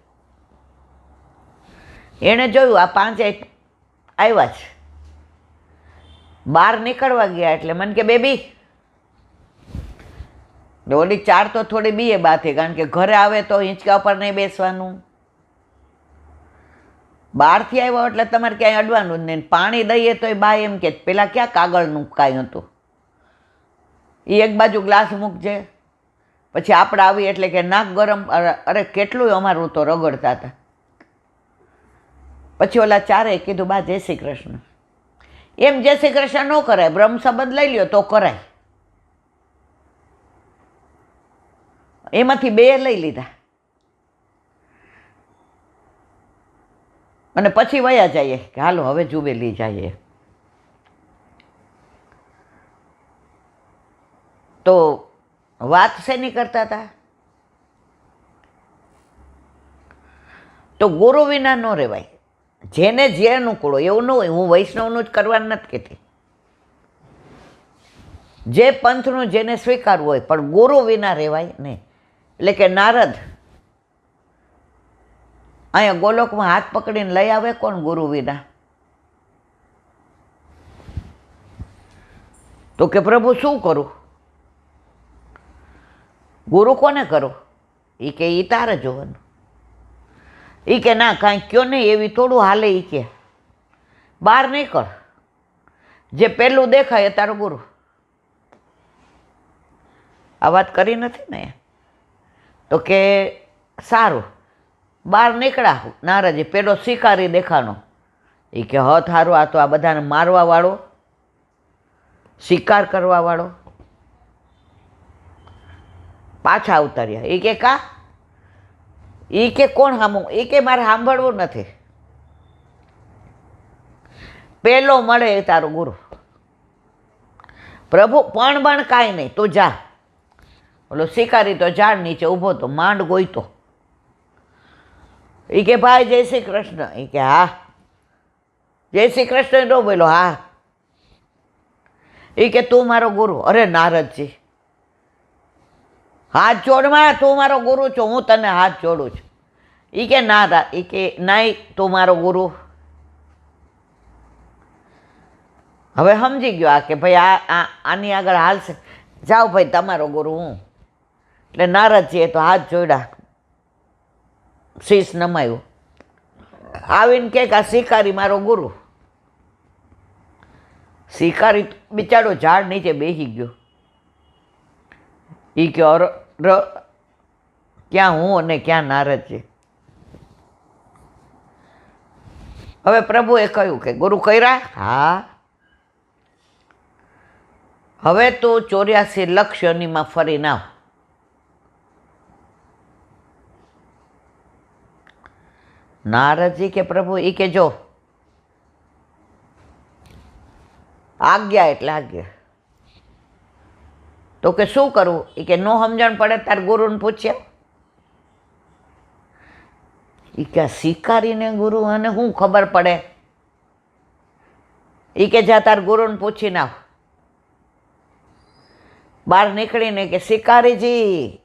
[SPEAKER 1] એણે જોયું આ 5 આવ્યા છે. બહાર નીકળવા ગયા એટલે મને કે બેબી. ઓલી 4 તો થોડી બીએ બા થઈ, કારણ કે ઘરે આવે તો હિંચકા ઉપર નહીં બેસવાનું. બહારથી આવ્યો એટલે તમારે ક્યાંય અડવાનું જ નહીં. પાણી દઈએ તો એ બા એમ કે પેલા ક્યાં કાગળનું કાંઈ હતું, એ એક બાજુ ગ્લાસ મૂકજે. પછી આપણે આવી એટલે કે નાક ગરમ. અરે કેટલું અમારું તો રગડતા હતા. પછી ઓલા 4એ કીધું, બા જય શ્રી કૃષ્ણ. એમ જય શ્રી કૃષ્ણ ન કરાય, બ્રહ્મ સંબંધ લઈ લ્યો તો કરાય. એમાંથી 2 લઈ લીધા અને પછી વયા જઈએ કે હાલો હવે જુબેલી જઈએ. તો વાત શેની કરતા હતા? તો ગુરુ વિના ન રહેવાય. જેને જે અનુકૂળ હોય એવું ન હોય. હું વૈષ્ણવનું જ કરવાનું નથી કહેતી, જે પંથનું જેને સ્વીકારવું હોય, પણ ગુરુ વિના રહેવાય નહીં. એટલે કે નારદ અહીંયા ગોલોકમાં હાથ પકડીને લઈ આવે કોણ? ગુરુ વિના. તો કે પ્રભુ શું કરું? ગુરુ કોને કરો? એ કે એ તારે જોવાનું. એ કે ના, કાંઈ કયો નહીં, એવી થોડું હાલે. એ કે બહાર નીકળ, જે પહેલું દેખાય એ તારો ગુરુ. આ વાત કરી નથી ને? તો કે સારું. બહાર નીકળ્યા નારદજી. પેલો શિકારી દેખાનો. એ કે હથ હારું, આ તો આ બધાને મારવાવાળો, શિકાર કરવાવાળો. પાછા ઉતાર્યા. એ કે કા? એ કે કોણ સામું? એ કે મારે સાંભળવું નથી. પેલો મળે એ તારો ગુરુ. પ્રભુ પણ કાંઈ નહીં, તું જા. ઓલો શિકારી તો ઝાડ નીચે ઊભો તો માંડ ગોઈતો. એ કે ભાઈ જય શ્રી કૃષ્ણ. એ કે હા. જય શ્રી કૃષ્ણ ન બોલો, હા. એ કે તું મારો ગુરુ. અરે નારદજી, હાથ જોડમાં, તું મારો ગુરુ છો, હું તને હાથ જોડું છું. એ કે ના, એ કે નહીં, તું મારો ગુરુ. હવે સમજી ગયો આ કે ભાઈ આની આગળ હાલશે. જાઓ ભાઈ, તમારો ગુરુ હું. એટલે નારદજીએ તો હાથ જોડ્યા, શીશ નમાયું. આવીને કે આ શિકારી મારો ગુરુ. શિકારી બિચારો ઝાડ નીચે બેસી ગયો. એ કે ક્યાં હું અને ક્યાં નારદજી. હવે પ્રભુએ કહ્યું કે ગુરુ કર્યા? હા. હવે તું 84 લક્ષ યોનિમાં ફરીને આવ. નારદજી કે પ્રભુ, એ કે જો આજ્ઞા એટલે આજ્ઞા. તો કે શું કરવું? એ કે નો સમજણ પડે તાર ગુરુને પૂછ્યા. એ કે શિકારીને ગુરુ અને શું ખબર પડે? એ કે જા તાર ગુરુને પૂછીને આવ. બહાર નીકળીને કે શિકારીજી.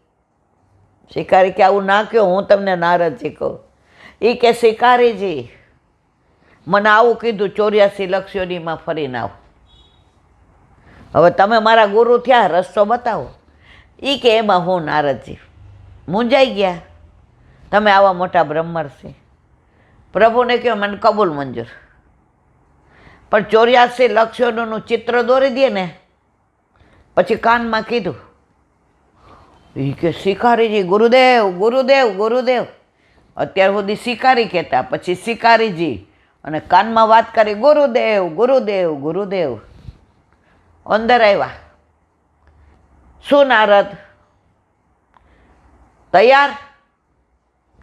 [SPEAKER 1] શિકારી કે આવું ના કહો, હું તમને નારદજી કહું. એ કે શિકારીજી, મને આવું કીધું 84 લક્ષ યોનિમાં ફરીને આવ. હવે તમે મારા ગુરુ થયા, રસ્તો બતાવો. એ કે એમાં હું નારદજી મૂંઝાઈ ગયા. તમે આવા મોટા બ્રહ્મર્ષિ. પ્રભુને કહ્યું મને કબૂલ મંજૂર, પણ 84 લક્ષ યોનિનું ચિત્ર દોરી દે ને. પછી કાનમાં કીધું. એ કે શિકારીજી, ગુરુદેવ ગુરુદેવ ગુરુદેવ. અત્યાર સુધી શિકારી કહેતા, પછી શિકારીજી, અને કાનમાં વાત કરી ગુરુદેવ ગુરુદેવ ગુરુદેવ. અંદર આવ્યા. શું નારદ તૈયાર?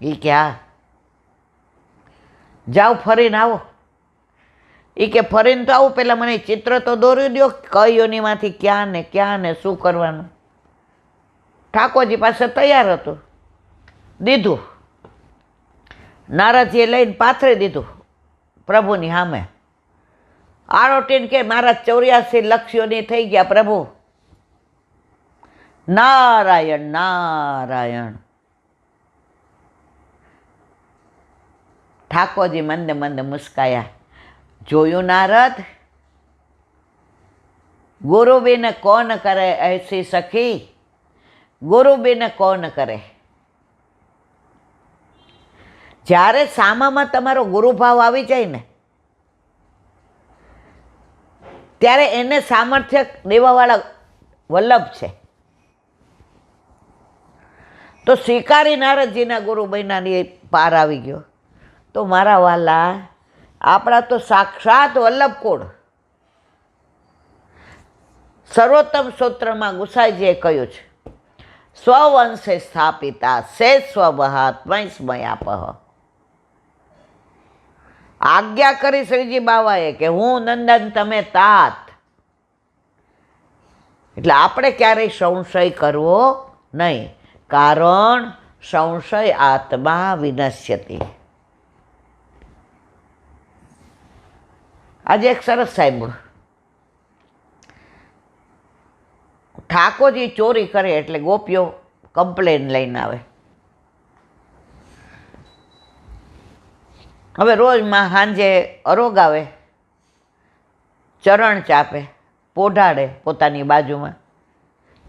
[SPEAKER 1] એ કે હા. જાઓ ફરીને આવો. એ કે ફરીને તો આવું, પેલા મને ચિત્ર તો દોરી દો, કઈ યોનિમાંથી ક્યાં ને શું કરવાનું. ઠાકોરજી પાસે તૈયાર હતું, દીધું. નારદજીએ લઈને પાથરી દીધું પ્રભુની સામે. આરોટીને કે મારા 84 લક્ષ યોનિ થઈ ગયા પ્રભુ. નારાયણ નારાયણ. ઠાકોરજી મંદે મંદે મુસ્કાયા. જોયું નારદ? ગુરુ बिन कौन करे ऐसी सखी, ગુરુ बिन कौन કરે. જ્યારે સામામાં તમારો ગુરુભાવ આવી જાય ને, ત્યારે એને સામર્થ્ય દેવાવાળા વલ્લભ છે. તો શિકારી નારદજીના ગુરુ બન્યાની પાર આવી ગયો. તો મારા વાલા, આપણા તો સાક્ષાત વલ્લભ કુળ. સર્વોત્તમ સૂત્રમાં ગુસાઈજીએ કહ્યું છે, સ્વવંશે સ્થાપિતા સે સ્વભાત્મૈસ્મયાપહ. આજ્ઞા કરી શ્રીજી બાવાએ કે હું નંદન તમે તાત. એટલે આપણે ક્યારેય સંશય કરવો નહીં, કારણ સંશય આત્મા વિનશ્યતિ. આજે એક સરસ સાંભળ્યું. ઠાકોરજી ચોરી કરે એટલે ગોપીઓ કમ્પ્લેન લઈને આવે. હવે રોજમાં સાંજે અરોગ આવે, ચરણ ચાપે, પોઢાડે પોતાની બાજુમાં.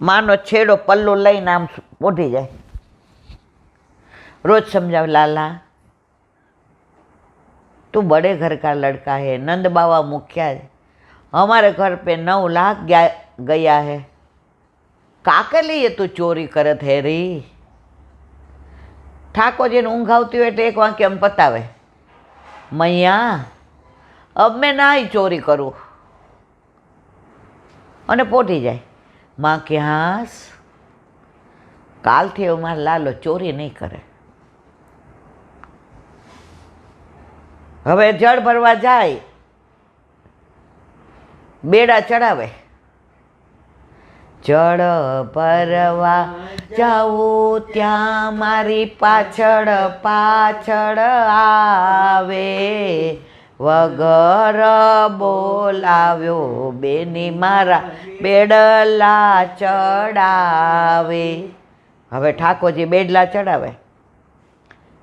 [SPEAKER 1] માનો છેડો પલ્લો લઈને આમ પોઢી જાય. રોજ સમજાવે, લાલા તું बड़े घर का लड़का है, नंद बाबा मुखिया है, हमारे घर पे 9 लाख गया है, काके लिए तू चोरी करत है री. ઠાકોરજીને ઊંઘ આવતી હોય એટલે એક વાક્ય એમ પતાવે, મૈયા અબ મેં ના ચોરી કરું, અને પોટી જાય. માં કે હાસ, કાલથી હવે મારા લાલો ચોરી નહીં કરે. હવે જળ ભરવા જાય, બેડા ચડાવે, જળ ભરવા જાઉં ત્યાં મારી પાછળ પાછળ આવે, વગર બોલાવ્યો બેની મારા બેડલા ચડાવે. હવે ઠાકોરજી બેડલા ચડાવે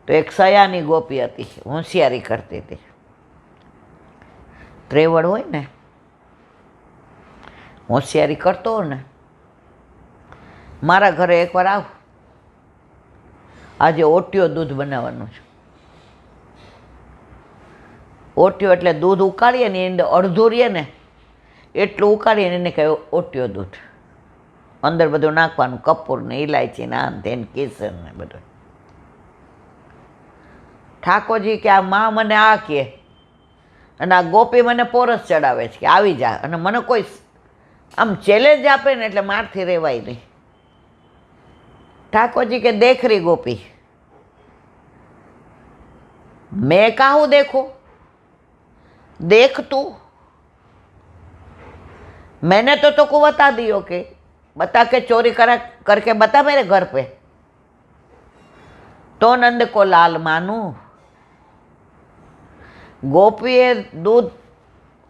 [SPEAKER 1] તો એક સયાની ગોપી હતી, હોશિયારી કરતી હતી. ત્રેવડ હોય ને, હોશિયારી કરતો હોય ને, મારા ઘરે એકવાર આવ, આજે ઓટિયો દૂધ બનાવવાનું છે. ઓટિયો એટલે દૂધ ઉકાળીએ ને એની અંદર અડધું રહીએ ને એટલું ઉકાળીને એને કહે ઓટિયો દૂધ. અંદર બધું નાખવાનું, કપૂર ને ઇલાયચી ને આન તેન કેસર ને બધું. ઠાકોરજી કે આ માં મને આ કહે અને આ ગોપી મને પોરસ ચડાવે છે કે આવી જા, અને મને કોઈ આમ ચેલેન્જ આપે ને એટલે મારથી રહેવાય નહીં. ઠાકોરજી કે દેખ રહી ગોપી, मैं काहू देखो, देख तू, मैंने तो तुमको बता दियो के बता के चोरी करा करके बता मेरे घर पे, तो नंद को लाल मानू. ગોપીએ દૂધ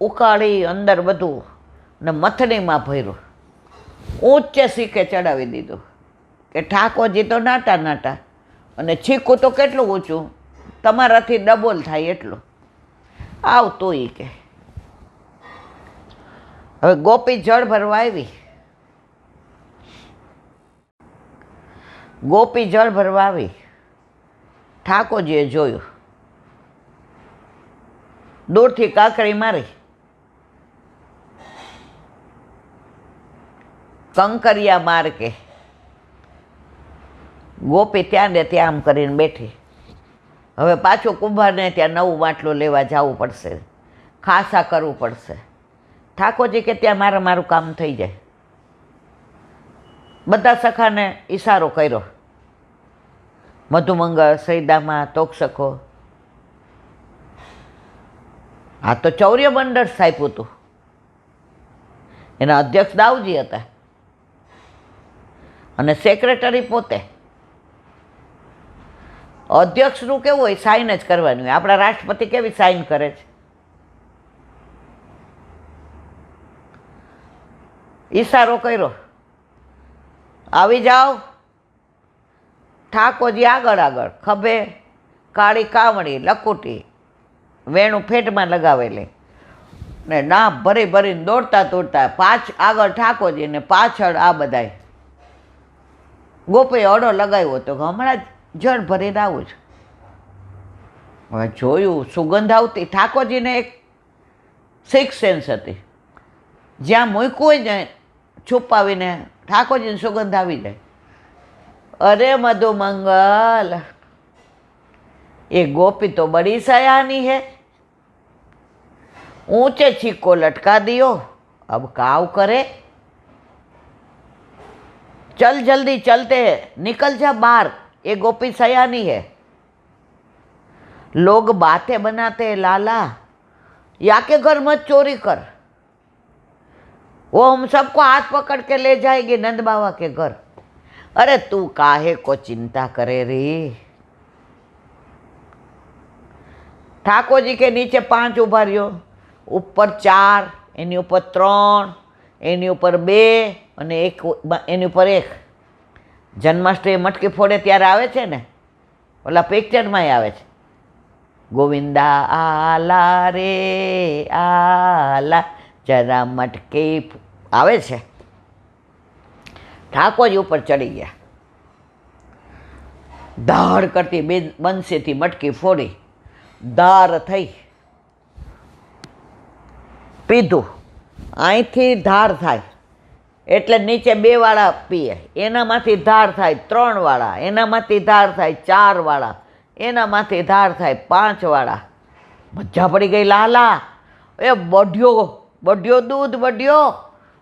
[SPEAKER 1] ઉકાળી અંદર બધું ને મથડીમાં ભર્યું, ઊંચે શીખે ચડાવી દીધું કે ઠાકોરજી તો નાટા નાટા અને છીકું તો કેટલું ઊંચું, તમારાથી ડબલ થાય એટલું. આવતું એ કે હવે ગોપી જળ ભરવા આવી. ગોપી જળ ભરવા આવી, ઠાકોરજીએ જોયું, દૂરથી કાકડી મારી, કંકરિયા માર કે ગોપી ત્યાં ને ત્યાં આમ કરીને બેઠી. હવે પાછું કુંભારને ત્યાં નવું માટલું લેવા જવું પડશે, ખાસા કરવું પડશે. ઠાકોરજી કે ત્યાં મારું કામ થઈ જાય. બધા સખાને ઈશારો કર્યો, મધુમંગળ, સૈદામા, તોક્ષકો. આ તો ચૌર્ય મંડળ સ્થાપ્યું હતું, એના અધ્યક્ષ દાઉજી હતા અને સેક્રેટરી પોતે. અધ્યક્ષનું કેવું હોય, સાઇન જ કરવાની હોય. આપણા રાષ્ટ્રપતિ કેવી સાઇન કરે છે, ઈશારો કર્યો, આવી જાઓ. ઠાકોરજી આગળ આગળ, ખભે કાળી કાવડી, લકુટી, વેણું ફેટમાં લગાવેલી ને નાભ ભરી ભરીને દોડતા દોડતા આગળ ઠાકોરજી ને પાછળ આ બધાય. ગોપીએ અડો લગાવ્યો હતો કે હમણાં જ જળ ભરીને આવું છું. હવે જોયું સુગંધ આવતી. ઠાકોરજીને એક સિક્સ સેન્સ હતી, જ્યાં મૂક્યું હોય ને છુપાવીને ઠાકોરજીની સુગંધ આવી જાય. અરે મધુમંગલ, ये गोपी तो बड़ी सयानी है, ऊंचे छीको लटका दियो, अब काव करे, चल जल्दी चलते निकल जा बाहर, ये गोपी सयानी है. लोग बातें बनाते हैं लाला, या के घर मत चोरी कर, वो हम सबको हाथ पकड़ के ले जाएगी नंद बाबा के घर. अरे तू काहे को चिंता करे री. ઠાકોરજી કે નીચે 5 ઉભા રહ્યો, ઉપર 4, એની ઉપર 3, એની ઉપર 2 અને એની ઉપર 1. જન્માષ્ટમી મટકી ફોડે ત્યારે આવે છે ને, ઓલા પિક્ચરમાંય આવે છે, ગોવિંદા આલા રે આલા જરા મટકી આવે છે. ઠાકોરજી ઉપર ચડી ગયા, ધાડ કરતી બંસીથી મટકી ફોડી, ધાર થઈ, પીધું. અહીંથી ધાર થાય એટલે નીચે 2 વાળા પીએ, એનામાંથી ધાર થાય 3 વાળા, એનામાંથી ધાર થાય 4 વાળા, એનામાંથી ધાર થાય 5 વાળા. મજા પડી ગઈ લાલા. એ બઢ્યો દૂધ, બઢ્યો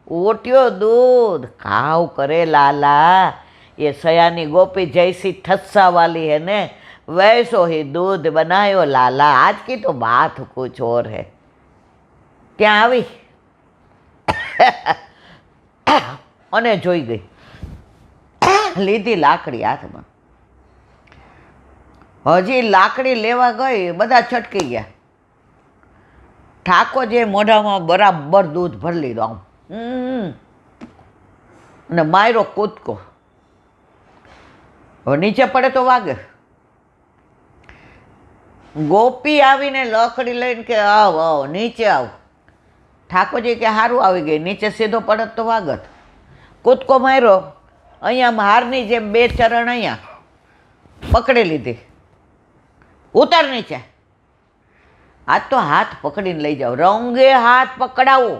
[SPEAKER 1] ઓટ્યો દૂધ, કાવ કરે લાલા. ये सयानी गोपी जैसी ठस्सा वाली है ने, वैसो ही दूध बनायो लाला, आज की तो बात कुछ और है. ત્યાં આવી અને જોઈ ગઈ, લીધી લાકડી હાથમાં. હજી લાકડી લેવા ગઈ, બધા છટકી ગયા. ઠાકોરજીએ મોઢામાં બરાબર દૂધ ભરી લીધું આમ, અને માયરો કૂદકો. હવે નીચે પડે તો વાગે. ગોપી આવીને લકડી લઈને કે આવ આવ નીચે આવ. ઠાકોરજી કે સારું આવી ગઈ, નીચે સીધો પડત તો વાગત. કૂદકો માર્યો, અહીંયા હારની જેમ 2 ચરણ અહીંયા પકડી લીધી. ઉતાર નીચે. આજ તો હાથ પકડીને લઈ જાઓ, રંગે હાથ પકડાવો.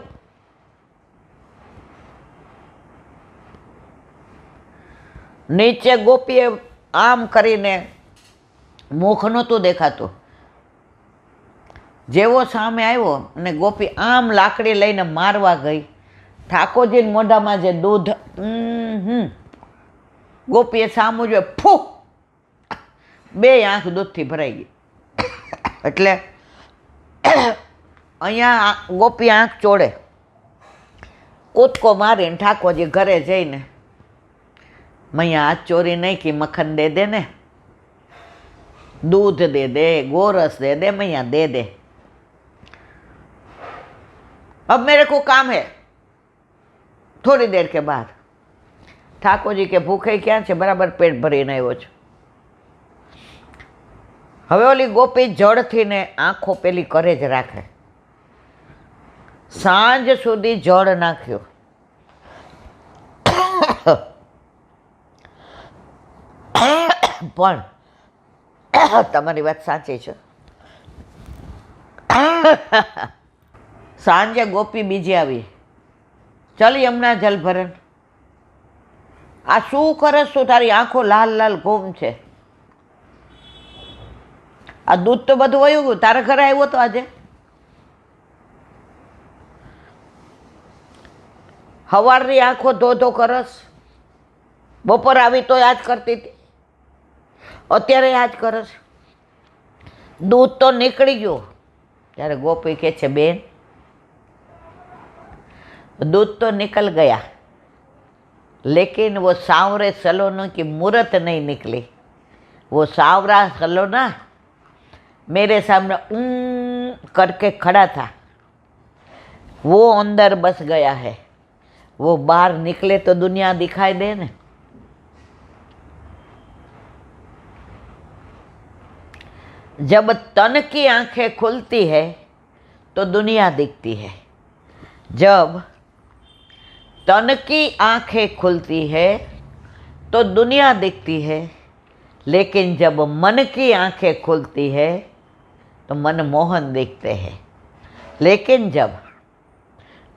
[SPEAKER 1] નીચે ગોપીએ આમ કરીને, મુખ નહોતું દેખાતું. જેવો સામે આવ્યો અને ગોપી આમ લાકડી લઈને મારવા ગઈ, ઠાકોરજીના મોઢામાં જે દૂધ, ગોપીએ સામું જોયે, ફૂ, 2 આંખ દૂધથી ભરાઈ ગઈ. એટલે અહીંયા ગોપી આંખ ચોડે, કૂદકો મારીને ઠાકોરજી ઘરે જઈને, મૈયા હાથ ચોરી નહીં કે મક્ખન દે દે ને, दूध दे दे, गोरस दे दे, मैया दे दे, अब मेरे को काम है. थोड़ी देर के बाद ठाकुर जी के भूखे क्या છે, બરાબર પેટ ભરીને આવ્યો છે. હવે ઓલી ગોપી જળથી ને આંખો પેલી કરે જ રાખે. સાંજ સુધી જળ નાખ્યો, પણ તમારી વાત સાચી છે. સાંજે ગોપી બીજી આવી, ચલ યમુના જલ ભરણ. આ શું કરે છું, તારી આંખો લાલ લાલ ઘૂમ છે. આ દૂધ તો બધું વયું ગયું, તારા ઘરે આવ્યો તો આજે. સવારની આંખો ધો કરસ, બપોર આવી તો યાદ કરતી હતી, અત્યારે યાદ કરસ. દૂધ તો નીકળી ગયું. ત્યારે ગોપી કહે છે, બેન दूध तो निकल गया, लेकिन वो सांवरे सलोनों की मूरत नहीं निकली. वो सांवरा सलोना मेरे सामने करके खड़ा था, वो अंदर बस गया है. वो बाहर निकले तो दुनिया दिखाई दे ने. जब तन की आंखें खुलती है तो दुनिया दिखती है. जब तन की आंखें खुलती है तो दुनिया दिखती है, लेकिन जब मन की आंखें खुलती है तो मनमोहन दिखते हैं. लेकिन जब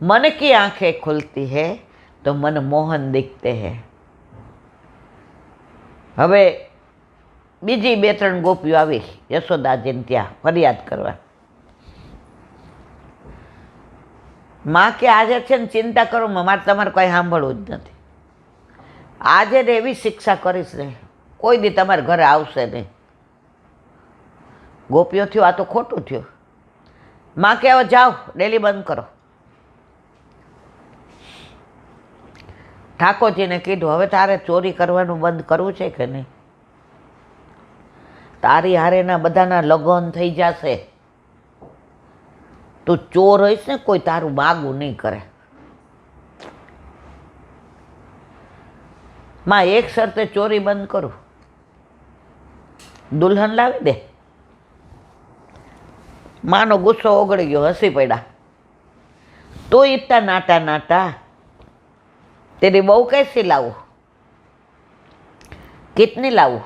[SPEAKER 1] मन की आंखें खुलती है तो मनमोहन दिखते हैं. હવે બીજી 2-3 ગોપીઓ આવી યશોદાજીને ત્યાં ફરિયાદ કરવા. માં કે આજે છે ને ચિંતા કરો, મારે તમારે કંઈ સાંભળવું જ નથી. આજે ને એવી શિક્ષા કરીશ ને, કોઈ દી તમારા ઘરે આવશે નહીં. ગોપીઓ થયું, આ તો ખોટું થયું. માં કે હવે જાઓ, ડેલી બંધ કરો. ઠાકોરજીને કીધું, હવે તારે ચોરી કરવાનું બંધ કરવું છે કે નહીં? તારી હારેના બધાના લગ્ન થઈ જશે, તું ચોર હોઈશ ને, કોઈ તારું માગું નહીં કરે. માં એક શરતે ચોરી બંધ કરું, દુલ્હન લાવી દે. માનો ગુસ્સો ઓગળી ગયો, હસી પડ્યા. તો ઇतना नाटा नाटा, तेरी बहू कैसी लाऊं, कितनी लाऊं?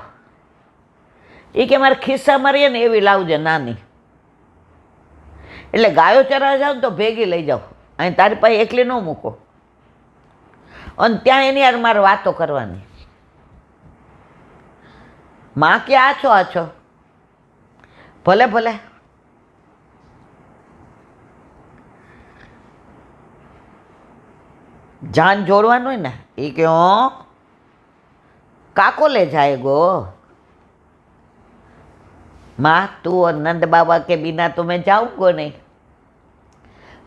[SPEAKER 1] એ કે મારે ખિસ્સા મારીએ ને એવી લાવજે, નાની. એટલે ગાયો ચરાવવા જાવ ને તો ભેગી લઈ જાઓ, અહીં તારી પાસે એકલી ન મૂકો. અને ત્યાં એની યાર મારે વાતો કરવાની. માં કે આછો આછો, ભલે ભલે. જાન જોડવાનું હોય ને, એ કે કાકો ले जाएगो. माँ तू और नंद बाबा के बिना तो मैं जाऊंगा नहीं.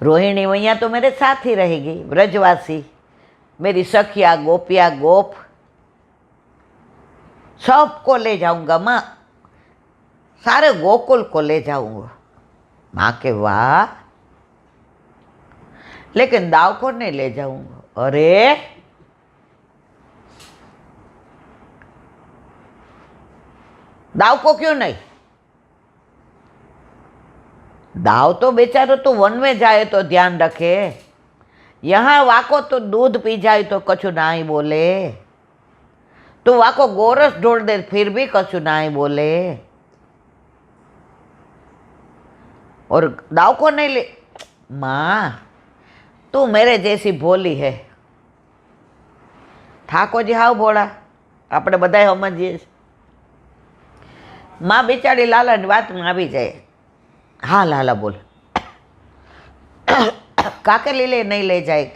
[SPEAKER 1] रोहिणी मैया तो मेरे साथ ही रहेगी, ब्रजवासी. मेरी सखिया गोपिया गोप सबको ले जाऊंगा माँ, सारे गोकुल को ले जाऊंगा। माँ के वाह, लेकिन दाव को नहीं ले जाऊंगा। अरे दाव को क्यों नहीं? दाव तो बेचारो तो वन में जाए तो ध्यान रखे, यहाँ वाको तो दूध पी जाए तो कछु ना ही बोले, तो वाको गोरस ढोल दे फिर भी कछु ना ही बोले, और दाव को नहीं ले। माँ तू मेरे जैसी भोली है। ઠાકોરજી હાવ ભોળા, આપણે બધાય સમજીએ છીએ। માં બિચારી લાલાની વાતમાં આવી જાય। હા લાલા બોલ, કાકે લીલે નહીં લઈ જાય।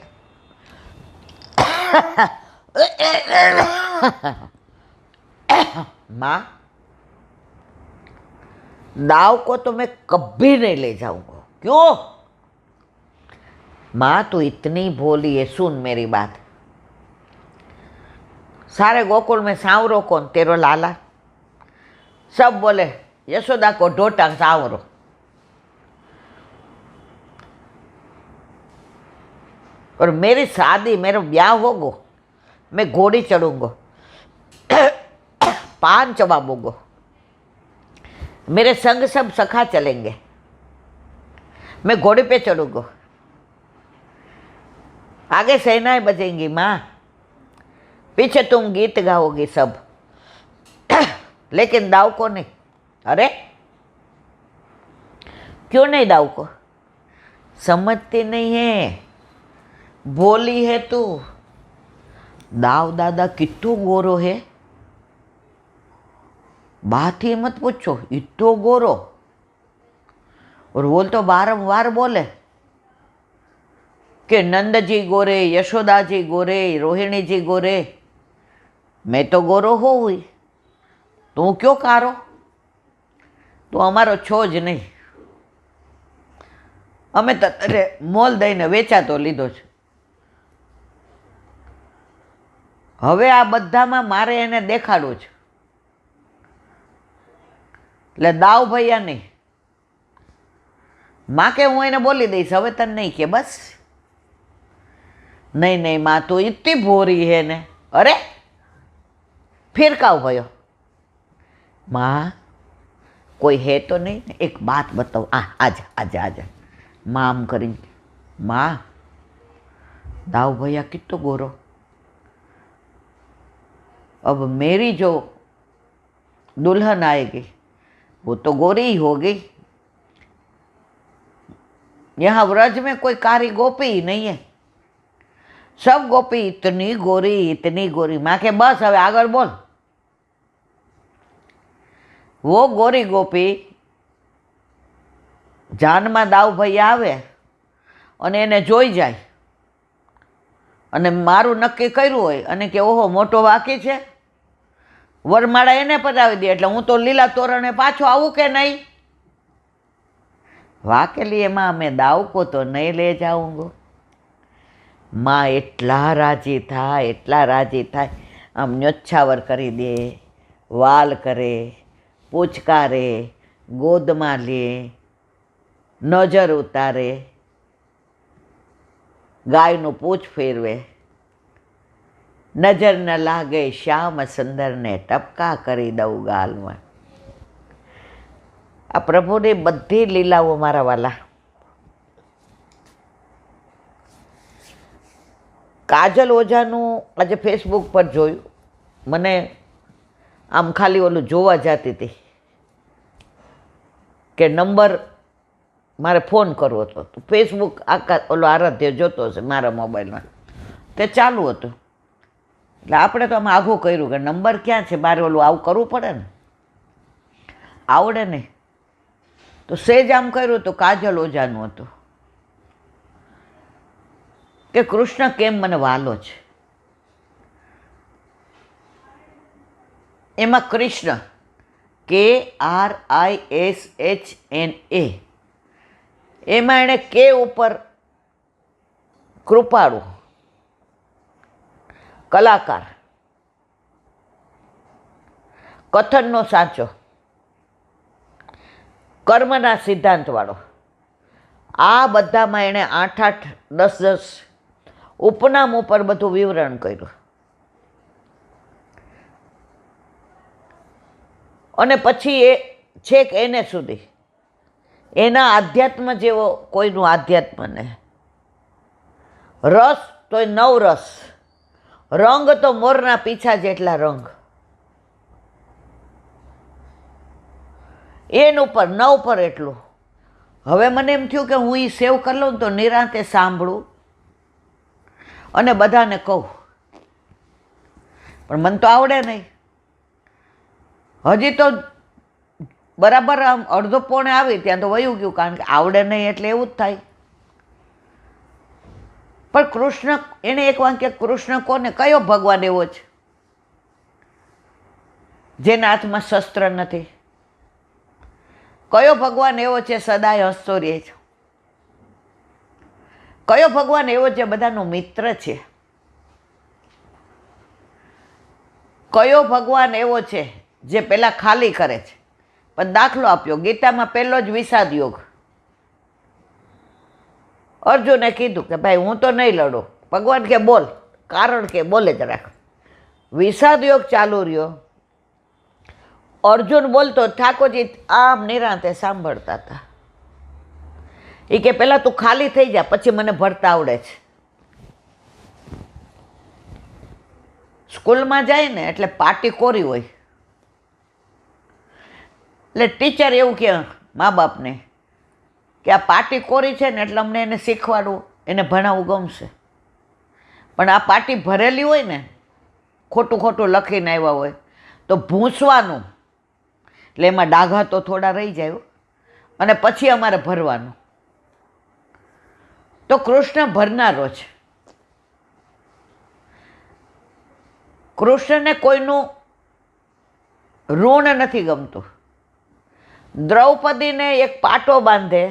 [SPEAKER 1] माँ दाव को तो मैं कभी नहीं ले जाऊंगा। क्यों? माँ तू इतनी भोली है, सुन मेरी बात। सारे गोकुल में सांवरो कौन? तेरो लाला। सब बोले यशोदा को ढोटा सांवरो। और मेरी शादी, मेरा ब्याह होगा, मैं घोड़ी चढ़ूंगा, पान चबाऊंगा, मेरे संग सब सखा चलेंगे, मैं घोड़े पे चढ़ूंगा, आगे सेनाएं बजेंगी माँ, पीछे तुम गीत गाओगी सब, लेकिन दाव को नहीं। अरे क्यों नहीं दाव को? समझती नहीं है, बोली है तू। दाव दादा कितो गोरो है, बात ही मत पूछो, इतो गोरो। और बोल तो बारंबार बोले कि नंद जी गोरे, यशोदा जी गोरे, रोहिणी जी गोरे, मैं तो गोरो हो हुई, तू क्यों कारो? तो अमारो छो ज नहीं, अमे तो अरे मोल दईने वेचातो लीधो छे। हवे आ बधामां मारे एने देखाडवुं छे, એટલે દાવ ભૈયા નહીં। माँ के हूँ એને बोली दईश, हवे तने नहीं के बस। नहीं नहीं माँ तू इतनी भोरी है ने। अरे फिर काव भयो? माँ कोई है तो नहीं? एक बात बताओ, आजा आजा आजा। माँ आम करी, माँ दाव भैया कितो गोरो, अब मेरी जो दुल्हन आएगी वो तो गोरी ही होगी। यहाँ व्रज में कोई कारी गोपी ही नहीं है, सब गोपी इतनी गोरी इतनी गोरी। माँ के बस हवे आगळ बोल। वो गोरी गोपी જાનમાં દાવ ભાઈ આવે અને એને જોઈ જાય અને મારું નક્કી કર્યું હોય અને કે ઓહો મોટો વાકી છે, વરમાળા એને પધાવી દે એટલે હું તો લીલા તોરણે પાછો આવું કે નહીં? વાકેલી એમાં અમે દાવ કો તો નહીં લે જાઉંગો। માં એટલા રાજી થાય, એટલા રાજી થાય, આમ ન્યોચ્છાવર કરી દે, વાલ કરે, પૂચકારે, ગોદમાં લે, નજર ઉતારે, ગાયનું પૂછ ફેરવે, નજર ન લાગે શ્યામ સુંદરને ટપકા કરી દઉં ગાલમાં। આ પ્રભુની બધી લીલાઓ મારા વાલા। કાજલ ઓઝાનું આજે ફેસબુક પર જોયું, મને આમ ખાલી ઓલું જોવા જતી હતી કે નંબર મારે ફોન કરવો હતો, તો ફેસબુક આખા ઓલો આરાધ્ય જોતો હશે મારા મોબાઈલમાં, તે ચાલુ હતું એટલે આપણે તો આમ આઘું કર્યું કે નંબર ક્યાં છે, મારે ઓલું આવું કરવું પડે ને, આવડે ને, તો સેજ આમ કર્યું તો કાજલ ઓઝાનું હતું કે કૃષ્ણ કેમ મને વાલો છે। એમાં કૃષ્ણ KRISHNA, એમાં એણે કે ઉપર કૃપાળુ, કલાકાર, કથનનો સાચો, કર્મના સિદ્ધાંતવાળો, આ બધામાં એણે 8-8, 10-10 ઉપનામ ઉપર બધું વિવરણ કર્યું. અને પછી એ છેક એને સુધી એના આધ્યાત્મ જેવો કોઈનું આધ્યાત્મ નહીં. રસ તોય 9 રસ, રંગ તો મોરના પીછા જેટલા રંગ. એનું પર 9 પર એટલું. હવે મને એમ થયું કે હું એ સેવ કરી લઉં તો નિરાંતે સાંભળું અને બધાને કહું, પણ મને તો આવડે નહીં. હજી તો બરાબર આમ અડધો પોણે આવી ત્યાં તો વયું ગયું, કારણ કે આવડે નહીં એટલે એવું જ થાય. પણ કૃષ્ણ, એને એક વાક્ય, કૃષ્ણ કોને, કયો ભગવાન એવો છે જેના હાથમાં શસ્ત્ર નથી? કયો ભગવાન એવો છે સદાય હસતો રહે છે? કયો ભગવાન એવો છે બધાનો મિત્ર છે? કયો ભગવાન એવો છે જે પહેલાં ખાલી કરે છે? પણ દાખલો આપ્યો, ગીતામાં પહેલો જ વિષાદ યોગ. અર્જુને કીધું કે ભાઈ હું તો નહીં લડું. ભગવાન કે બોલ, કારણ કે બોલે જ રાખ. વિષાદ યોગ ચાલુ રહ્યો. અર્જુન બોલતો, ઠાકોરજી આમ નિરાંતે સાંભળતા હતા. એ કે પહેલાં તું ખાલી થઈ જા, પછી મને ભણતા આવડે છે. સ્કૂલમાં જાય ને એટલે પાટી કોરી હોય, એટલે ટીચર એવું કહે મા બાપને કે આ પાટી કોરી છે ને એટલે અમને એને શીખવાડવું, એને ભણાવવું ગમશે. પણ આ પાટી ભરેલી હોય ને, ખોટું ખોટું લખીને આવ્યા હોય, તો ભૂંસવાનું, એટલે એમાં ડાઘા તો થોડા રહી જાય અને પછી અમારે ભરવાનું. તો કૃષ્ણ ભરનારો છે. કૃષ્ણને કોઈનું ઋણ નથી ગમતું. દ્રૌપદીને એક પાટો બાંધે,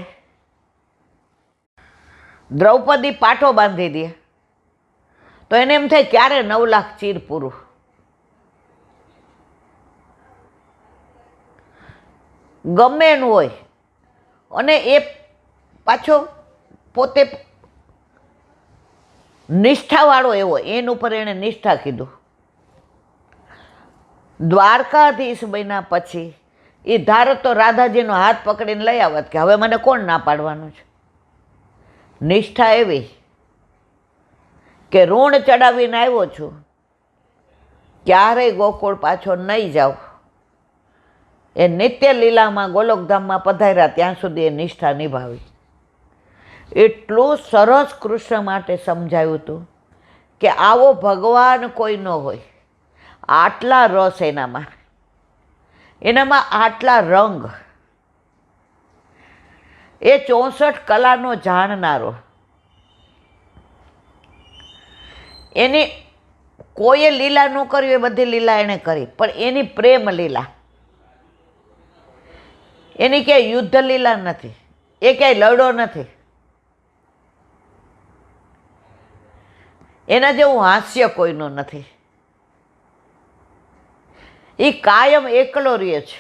[SPEAKER 1] દ્રૌપદી પાટો બાંધી દે તો એને એમ થાય ક્યારે 9 લાખ ચીર પૂરું. ગમે એનું હોય, અને એ પાછો પોતે નિષ્ઠાવાળો એવો, એન ઉપર એણે નિષ્ઠા કીધું. દ્વારકાધીશ બન્યા પછી એ ધારત તો રાધાજીનો હાથ પકડીને લઈ આવત કે હવે મને કોણ ના પાડવાનું છે. નિષ્ઠા એવી કે ઋણ ચડાવીને આવ્યો છું, ક્યારેય ગોકુળ પાછો નહીં જાઉં. એ નિત્ય લીલામાં ગોલોકધામમાં પધાર્યા ત્યાં સુધી એ નિષ્ઠા નિભાવી. એટલું સરસ કૃષ્ણ માટે સમજાયું હતું કે આવો ભગવાન કોઈ ન હોય. આટલા રસ એનામાં, એનામાં આટલા રંગ. એ 64 કલાનો જાણનારો. એની કોઈએ લીલા ન કર્યું, એ બધી લીલા એણે કરી, પણ એની પ્રેમ લીલા, એની ક્યાંય યુદ્ધ લીલા નથી, એ ક્યાંય લડો નથી. એના જેવું હાસ્ય કોઈનું નથી. એ કાયમ એકલો રહે છે,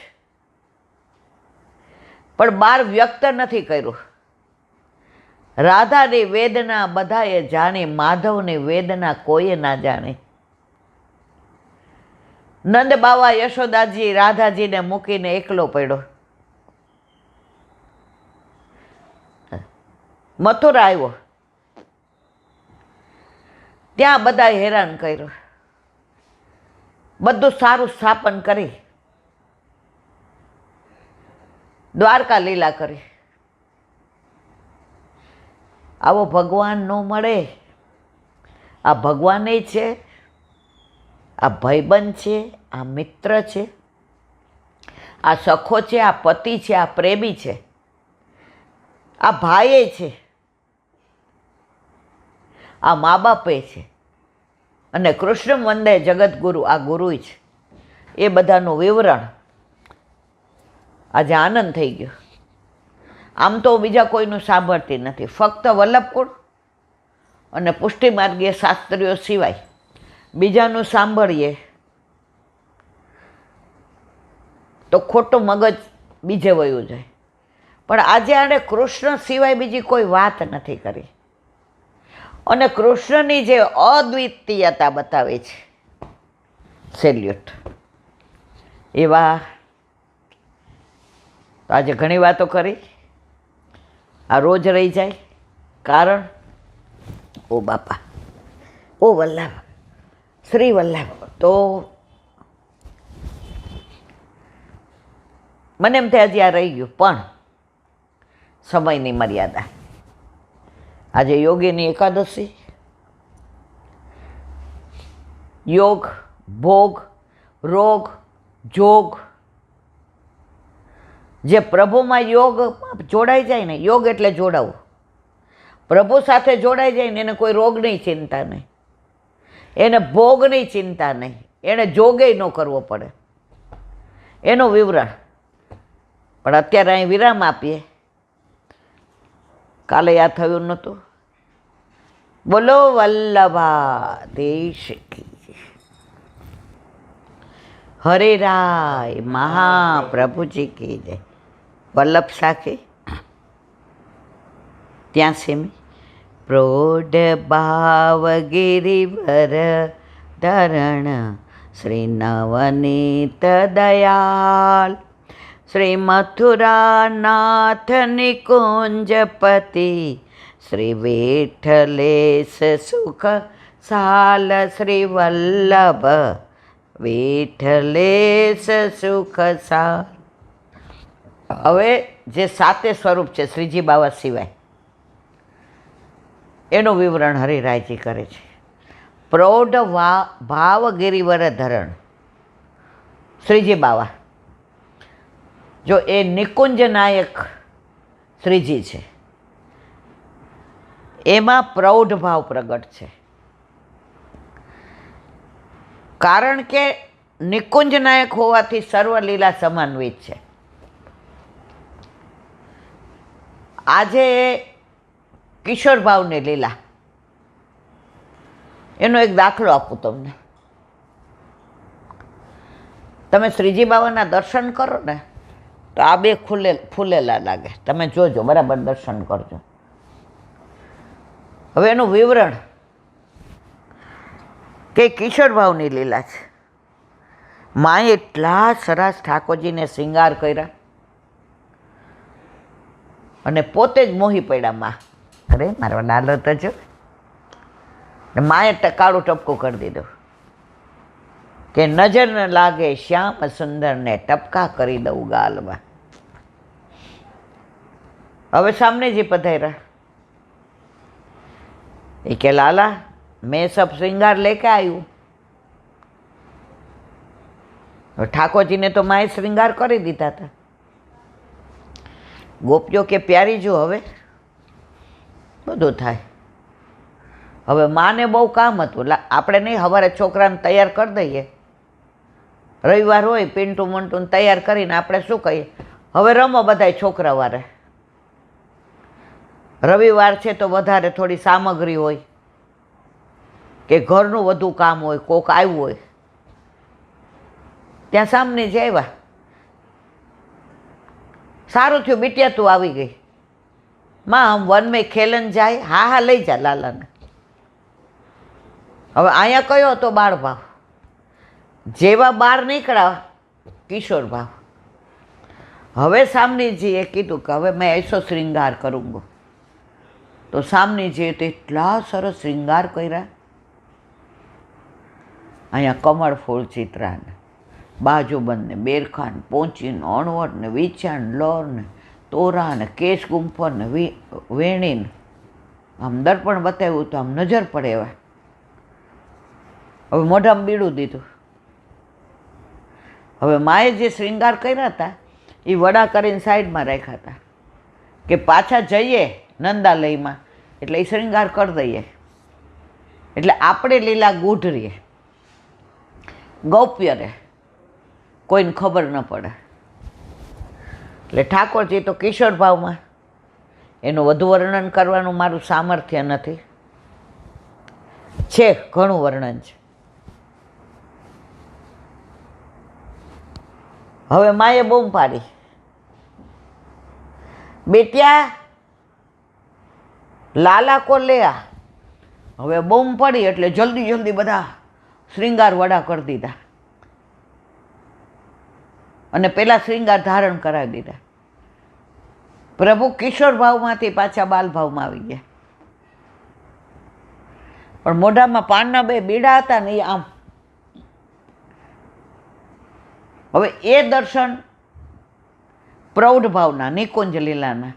[SPEAKER 1] પણ બહાર વ્યક્ત નથી કર્યું. રાધાની વેદના બધાએ જાણી, માધવની વેદના કોઈએ ના જાણી. નંદ બાવા યશોદાજી રાધાજીને મૂકીને એકલો પડ્યો. મથુરા આવ્યો, ત્યાં બધા હેરાન કર્યું. બધું સારું સ્થાપન કરી, દ્વારકા લીલા કરી. આવો ભગવાન ન મળે. આ ભગવાન છે, આ ભાઈબંધ છે, આ મિત્ર છે, આ સખો છે, આ પતિ છે, આ પ્રેમી છે, આ ભાઈ છે, આ મા બાપે છે, અને કૃષ્ણ વંદે જગતગુરુ, આ ગુરુ છે. એ બધાનું વિવરણ આજે આનંદ થઈ ગયો. આમ તો બીજા કોઈનું સાંભળતી નથી, ફક્ત વલ્લભકુળ અને પુષ્ટિમાર્ગીય શાસ્ત્રીઓ સિવાય બીજાનું સાંભળીએ તો ખોટું મગજ બીજે વયું જાય. પણ આજે આણે કૃષ્ણ સિવાય બીજી કોઈ વાત નથી કરી અને કૃષ્ણની જે અદ્વિતીયતા બતાવે છે, સેલ્યુટ. એવા તો આજે ઘણી વાતો કરી, આ રોજ રહી જાય. કારણ ઓ બાપા, ઓ વલ્લભ, શ્રી વલ્લભ. તો મને એમ થાય હજી આ રહી ગયું, પણ સમયની મર્યાદા. આજે યોગીની એકાદશી, યોગ, ભોગ, રોગ, જોગ, જે પ્રભુમાં યોગ જોડાઈ જાય ને, યોગ એટલે જોડાવું, પ્રભુ સાથે જોડાઈ જાય ને એને કોઈ રોગની ચિંતા નહીં, એને ભોગની ચિંતા નહીં, એને જોગે ન કરવો પડે, એનું વિવરણ. પણ અત્યારે અહીં વિરામ આપીએ. કાલે યાદ થયું નહોતું. બોલો વલ્લભા દેશ કી, હરે રાય મહાપ્રભુજી કી જય. વલ્લભ સાખી ત્યાં સેમી પ્રોઢ ભાવ ગિરિવર ધરણ શ્રી નવનીત દયાલ શ્રી મથુરાનાથ નિકુંજપતિ શ્રી વિઠ્ઠલેશ સુખ સાલ શ્રી વલ્લભ વિઠ્ઠલેશ સુખ સાલ. હવે જે સાતે સ્વરૂપ છે શ્રીજી બાવા સિવાય, એનું વિવરણ હરિરાયજી કરે છે. પ્રૌઢ ભાવ ગિરિવર ધરણ શ્રીજી બાવા, જો એ નિકુંજ નાયક શ્રીજી છે, એમાં પ્રૌઢ ભાવ પ્રગટ છે. કારણ કે નિકુંજ નાયક હોવાથી સર્વ લીલા સમાન્વિત છે. આજે કિશોર ભાવની લીલા, એનો એક દાખલો આપું તમને. તમે શ્રીજી બાવાના દર્શન કરો ને તો આ બે ફૂલેલા લાગે. તમે જોજો, બરાબર દર્શન કરજો. હવે એનું વિવરણ કે કિશોર ભાવની લીલા છે. માએ એટલા સરસ ઠાકોરજીને શૃંગાર કર્યા અને પોતે જ મોહી પડ્યા. માં, અરે મારો લાલો તો જો. માએ કાળું ટપકું કરી દીધું કે નજર ન લાગે શ્યામ સુંદરને ટપકા કરી દઉં ગાલમાં. હવે સામનેજી પધાર્યા. એ કે લાલા મેં સબ શ્રृंगार લેકે આવ્યું. ઠાકોરજીને તો માએ શ્રृंगार કરી દીધા હતા. ગોપીઓ કે પ્યારી જો હવે બધું થાય. હવે માને બહુ કામ હતું, આપણે નહીં સવારે છોકરાને તૈયાર કરી દઈએ, રવિવાર હોય પિન્ટુ મંટુને તૈયાર કરીને આપણે શું કહીએ, હવે રમો બધાય છોકરા વારે. રવિવાર છે તો વધારે થોડી સામગ્રી હોય કે ઘરનું વધુ કામ હોય, કોક આવ્યું હોય. ત્યાં સામને જ આવ્યા. સારું થયું બીટિયા તું આવી ગઈ. માં આમ વન મેં ખેલન જાય. હા હા લઈ જા લાલાને. હવે અહીંયા કયો હતો બાળ ભાવ, જેવા બહાર નીકળ્યા કિશોર ભાવ. હવે સામનેજીએ કીધું કે હવે મેં એસો શ્રૃંગાર કरूँगा. તો સામનેજીએ તો એટલા સરસ શ્રૃંગાર કર્યા. અહીંયા કમળ ફૂલ ચિત્રા ને બાજુબંધ ને બેરખાન પોંચીને અણવટ ને વિછાણ લોર ને તોરા ને કેસ ગુંફર ને વેણીને આમ દર્પણ બતાવ્યું તો આમ નજર પડે એવા. હવે મોઢામાં બીડું દીધું. હવે માએ જે શ્રૃંગાર કર્યા હતા એ વડા કરીને સાઈડમાં રાખ્યા હતા કે પાછા જઈએ નંદાલયમાં એટલે એ શ્રૃંગાર કરી દઈએ, એટલે આપણે લીલા ગૂઢ રહીએ, ગૌપ્ય રહે, કોઈને ખબર ન પડે. એટલે ઠાકોરજી તો કિશોર ભાવમાં, એનું વધુ વર્ણન કરવાનું મારું સામર્થ્ય નથી. છે ઘણું વર્ણન છે, હવે માએ બૂમ પાડી, બેટિયા લાલા કો લે આ. હવે બૂમ પડી એટલે જલ્દી જલ્દી બધા શ્રીંગાર વડા કરી દીધા અને પેલા શ્રીંગાર ધારણ કરાવી દીધા. પ્રભુ કિશોર ભાવમાંથી પાછા બાલ ભાવમાં આવી ગયા. પણ મોઢામાં પાનના 2 બીડા હતા ને એ આમ. હવે એ દર્શન પ્રૌઢ ભાવના, નિકુંજ લીલાના.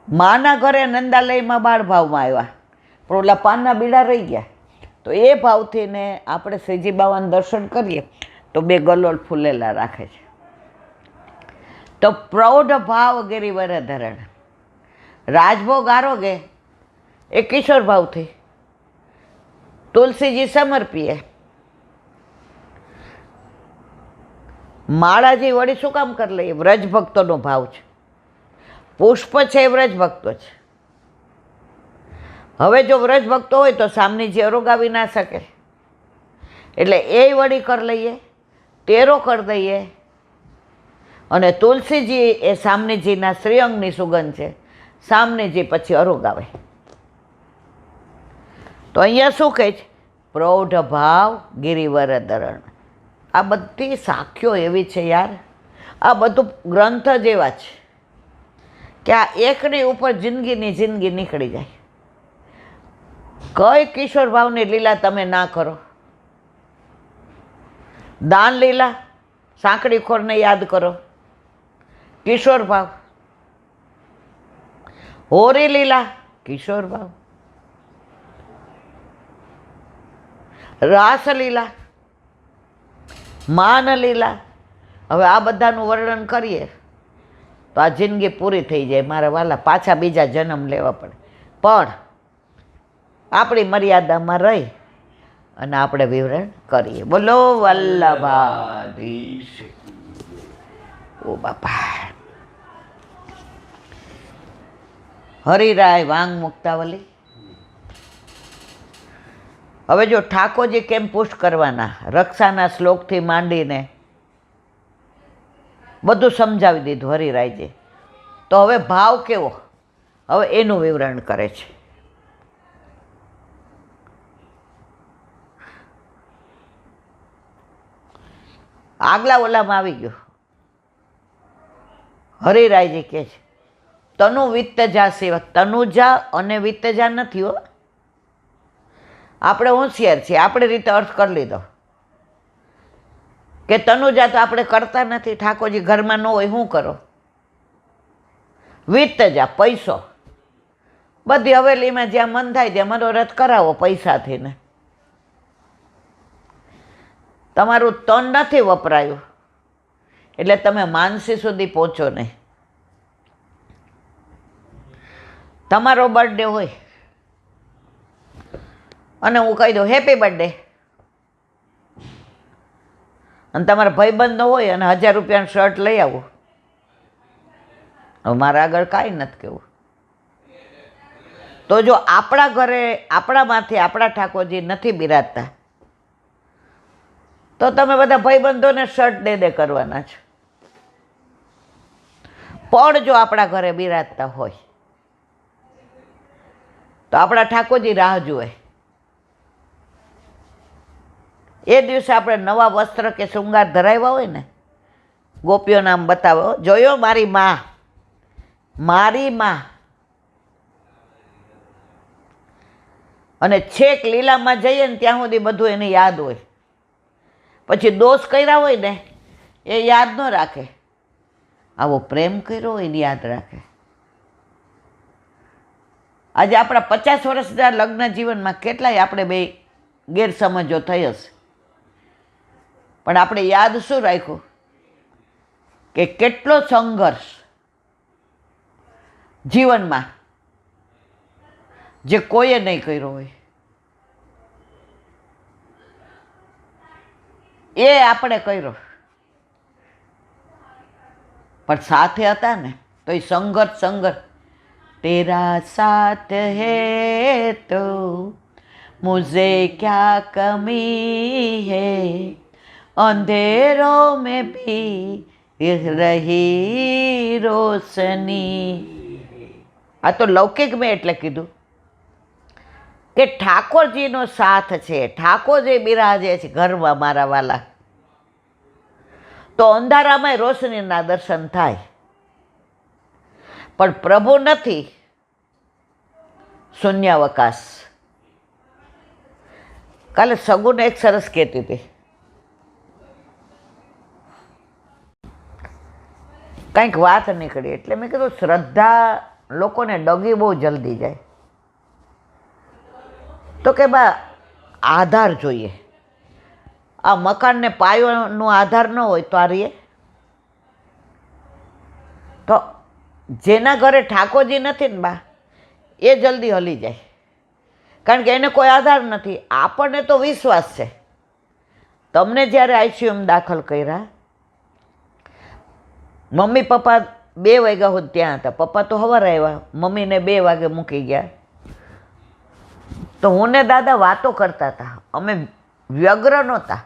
[SPEAKER 1] માના ઘરે નંદાલયમાં બાળ ભાવમાં આવ્યા, પણ ઓલા પાનના બીડા રહી ગયા. તો એ ભાવથી ને આપણે શ્રીજી બાબાના દર્શન કરીએ તો 2 ગલોલ ફૂલેલા રાખે છે. તો પ્રૌઢ ભાવ ગિરિવર ધરણ, રાજભોગ આરોગે એ કિશોર ભાવથી તુલસીજી સમર્પીએ. માળાજી વળી શું કામ કરી લઈએ? વ્રજ ભક્તોનો ભાવ છે. પુષ્પ છે એ વ્રજ ભક્તો છે. હવે જો વ્રજ ભક્તો હોય તો સામનીજી અરોગાવી ના શકે, એટલે એ વળી કરી લઈએ, તેરો કરી દઈએ. અને તુલસીજી એ સામનીજીના શ્રીઅંગની સુગંધ છે, સામનીજી પછી અરોગાવે. તો અહીંયા શું કહે છે? પ્રૌઢ ભાવ ગિરિવર ધરણ. આ બધી સાખ્યો એવી છે યાર, આ બધું ગ્રંથ જ એવા છે કે આ એકની ઉપર જિંદગી નીકળી જાય. કઈ કિશોર ભાવની લીલા તમે ના કરો? દાન લીલા, સાંકડી ખોરને યાદ કરો, કિશોર ભાવ. હોરી લીલા, કિશોર ભાવ. રાસલીલા, માન લીલા. હવે આ બધાનું વર્ણન કરીએ તો આ જિંદગી પૂરી થઈ જાય મારા વાલા, પાછા બીજા જન્મ લેવા પડે. પણ આપણી મર્યાદામાં રહી અને આપણે વિવરણ કરીએ. બોલો વલ્લભાધીશ. ઓ બાપા. હરિરાય વાંગ મુક્તાવલી. હવે જો ઠાકોરજી કેમ પુષ્ટ કરવાના, રક્ષાના શ્લોકથી માંડીને બધું સમજાવી દીધું હરિરાયજી. તો હવે ભાવ કેવો, હવે એનું વિવરણ કરે છે. આગલા ઓલામાં આવી ગયો. હરિરાયજી કહે છે તનુ વિત્તજા સેવક. તનુજા અને વિત્તજા નથી હો, આપણે હોશિયાર છીએ, આપણે રીતે અર્થ કરી લીધો કે તનુજા તો આપણે કરતા નથી. ઠાકોરજી ઘરમાં ન હોય શું કરો? વિત્તજા પૈસો. બધી હવેલીમાં જ્યાં મન થાય ત્યાં મનોરથ કરાવો પૈસાથી ને. તમારું તન નથી વપરાયું એટલે તમે માનસી સુધી પહોંચો નહીં. તમારો બર્થડે હોય અને હું કહી દઉં હેપી બર્થડે, અને તમારા ભાઈબંધનો હોય અને 1000 રૂપિયાનું શર્ટ લઈ આવો, હવે મારા આગળ કાંઈ નથી કહેવું. તો જો આપણા ઘરે આપણામાંથી આપણા ઠાકોરજી નથી બિરાજતા તો તમે બધા ભાઈબંધોને શર્ટ દે કરવાના છો. પણ જો આપણા ઘરે બિરાજતા હોય તો આપણા ઠાકોરજી રાહ જુએ. એ દિવસે આપણે નવા વસ્ત્ર કે શૃંગાર ધરાવ્યા હોય ને, ગોપીઓ નામ બતાવો, જોયો મારી માં, મારી માં. અને છેક લીલામાં જઈએ ને ત્યાં સુધી બધું એને યાદ હોય. પછી દોષ કર્યા હોય ને એ યાદ ન રાખે, આવો પ્રેમ કર્યો હોય એને યાદ રાખે. આજે આપણા 50 વર્ષના લગ્ન જીવનમાં કેટલાય આપણે બે ગેરસમજો થઈ હશે, પણ આપણે યાદ શું રાખ્યું કે કેટલો સંઘર્ષ જીવનમાં જે કોઈએ નહીં કર્યો હોય એ આપણે કર્યો. પણ સાથે હતા ને તો એ સંઘર્ષ તેરા સાથ હૈ તો મુझे क्या कमी है अंधेरों में भी रही रोशनी। आ तो लौकिक में એટલે કીધું કે ઠાકોરજીનો સાથ છે, ઠાકોરજી બિરાજે છે ઘરમાં મારા વાલા, તો અંધારામાં રોશનીના દર્શન થાય. પણ પ્રભુ નથી, શૂન્યાવકાશ. કાલે સગુને એક સરસ કહેતી હતી, કંઈક વાત નીકળી એટલે મેં કીધું શ્રદ્ધા લોકોને ડગી બહુ જલ્દી જાય. તો કે બા આધાર જોઈએ. આ મકાનને પાયોનો આધાર ન હોય તો આ રીએ, તો જેના ઘરે ઠાકોરજી નથી ને બા એ જલ્દી હલી જાય, કારણ કે એને કોઈ આધાર નથી. આપણને તો વિશ્વાસ છે. તમને જ્યારે આઈસીયુમાં દાખલ કર્યા, મમ્મી પપ્પા 2 વાગ્યા સુધી ત્યાં હતા. પપ્પા તો સવારે આવ્યા, મમ્મીને 2 વાગે મૂકી ગયા. તો હું ને દાદા વાતો કરતા હતા, અમે વ્યગ્ર નહોતા.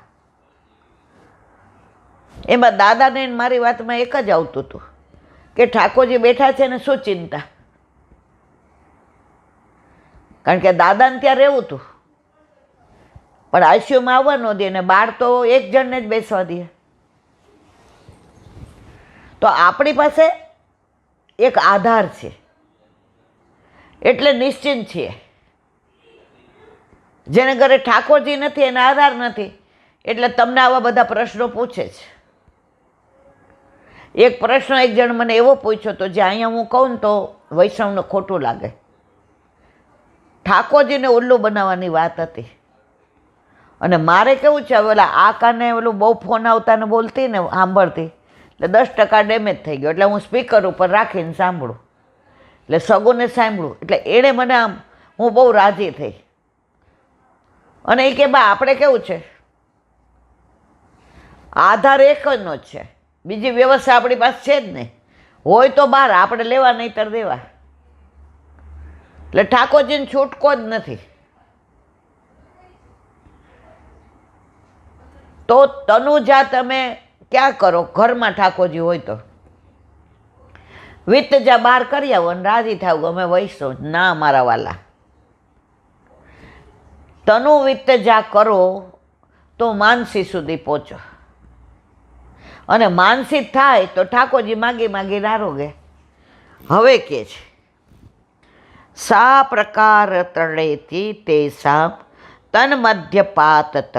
[SPEAKER 1] એમાં દાદાને મારી વાતમાં એક જ આવતું હતું કે ઠાકોરજી બેઠા છે ને શું ચિંતા, કારણ કે દાદાને ત્યાં રહેવું હતું. પણ આઈસીયુમાં આવવા ન દે ને બહાર તો એક જણને જ બેસવા દે. તો આપણી પાસે એક આધાર છે એટલે નિશ્ચિંત છીએ. જેને ઘરે ઠાકોરજી નથી એને આધાર નથી એટલે તમને આવા બધા પ્રશ્નો પૂછે છે. એક પ્રશ્ન એક જણ મને એવો પૂછ્યો તો જે અહીંયા હું કહું ને તો વૈષ્ણવને ખોટું લાગે. ઠાકોરજીને ઉલ્લુ બનાવવાની વાત હતી અને મારે કેવું છે, ઓલા આ કાને ઓલું બહુ ફોન આવતા ને બોલતી ને સાંભળતી એટલે 10% ડેમેજ થઈ ગયો. એટલે હું સ્પીકર ઉપર રાખીને સાંભળું, એટલે સગુને સાંભળું. એટલે એણે મને આમ હું બહુ રાજી થઈ. અને એ કે બા આપણે કેવું છે, આધાર એક જ નો જ છે, બીજી વ્યવસ્થા આપણી પાસે છે જ નહીં. હોય તો બહાર, આપણે લેવા નહીંતર દેવા. એટલે ઠાકોરજીને છૂટકો જ નથી. તો તનુજા તમે ક્યાં કરો, ઘરમાં ઠાકોરજી હોય તો વિતજા બહાર કરી આવો અને રાજી થાવ, અમે વૈષ્ણવ ના મારા વાલા. તનુ વિતજા કરો તો માનસી સુધી પહોંચો, અને માનસી થાય તો ઠાકોરજી માગી માગી આરોગે. હવે કે છે સા પ્રકાર તળેતી તે સાપ તન મધ્યપાતત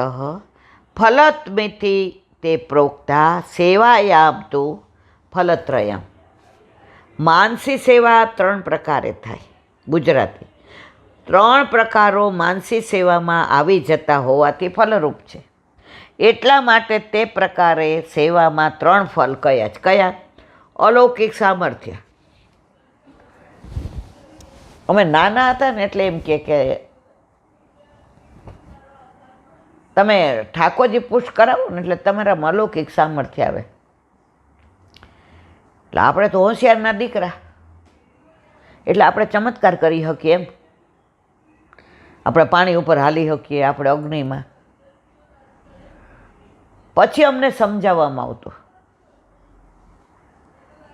[SPEAKER 1] ફલત્મિતિ તે પ્રોક્તા સેવાયામ તો ફલત્રયમ. માનસી સેવા 3 પ્રકારે થાય. ગુજરાતી 3 પ્રકારો માનસી સેવામાં આવી જતા હોવાથી ફલરૂપ છે. એટલા માટે તે પ્રકારે સેવામાં 3 ફલ કયા છે. કયા? અલૌકિક સામર્થ્ય. અમે નાના હતા ને એટલે એમ કે તમે ઠાકોરજી પુશ કરાવો ને એટલે તમારામાં અલૌકિક સામર્થ્ય આવે. એટલે આપણે તો હોશિયારના દીકરા, એટલે આપણે ચમત્કાર કરી શકીએ. એમ આપણે પાણી ઉપર હાલી શકીએ, આપણે અગ્નિમાં. પછી અમને સમજાવવામાં આવતું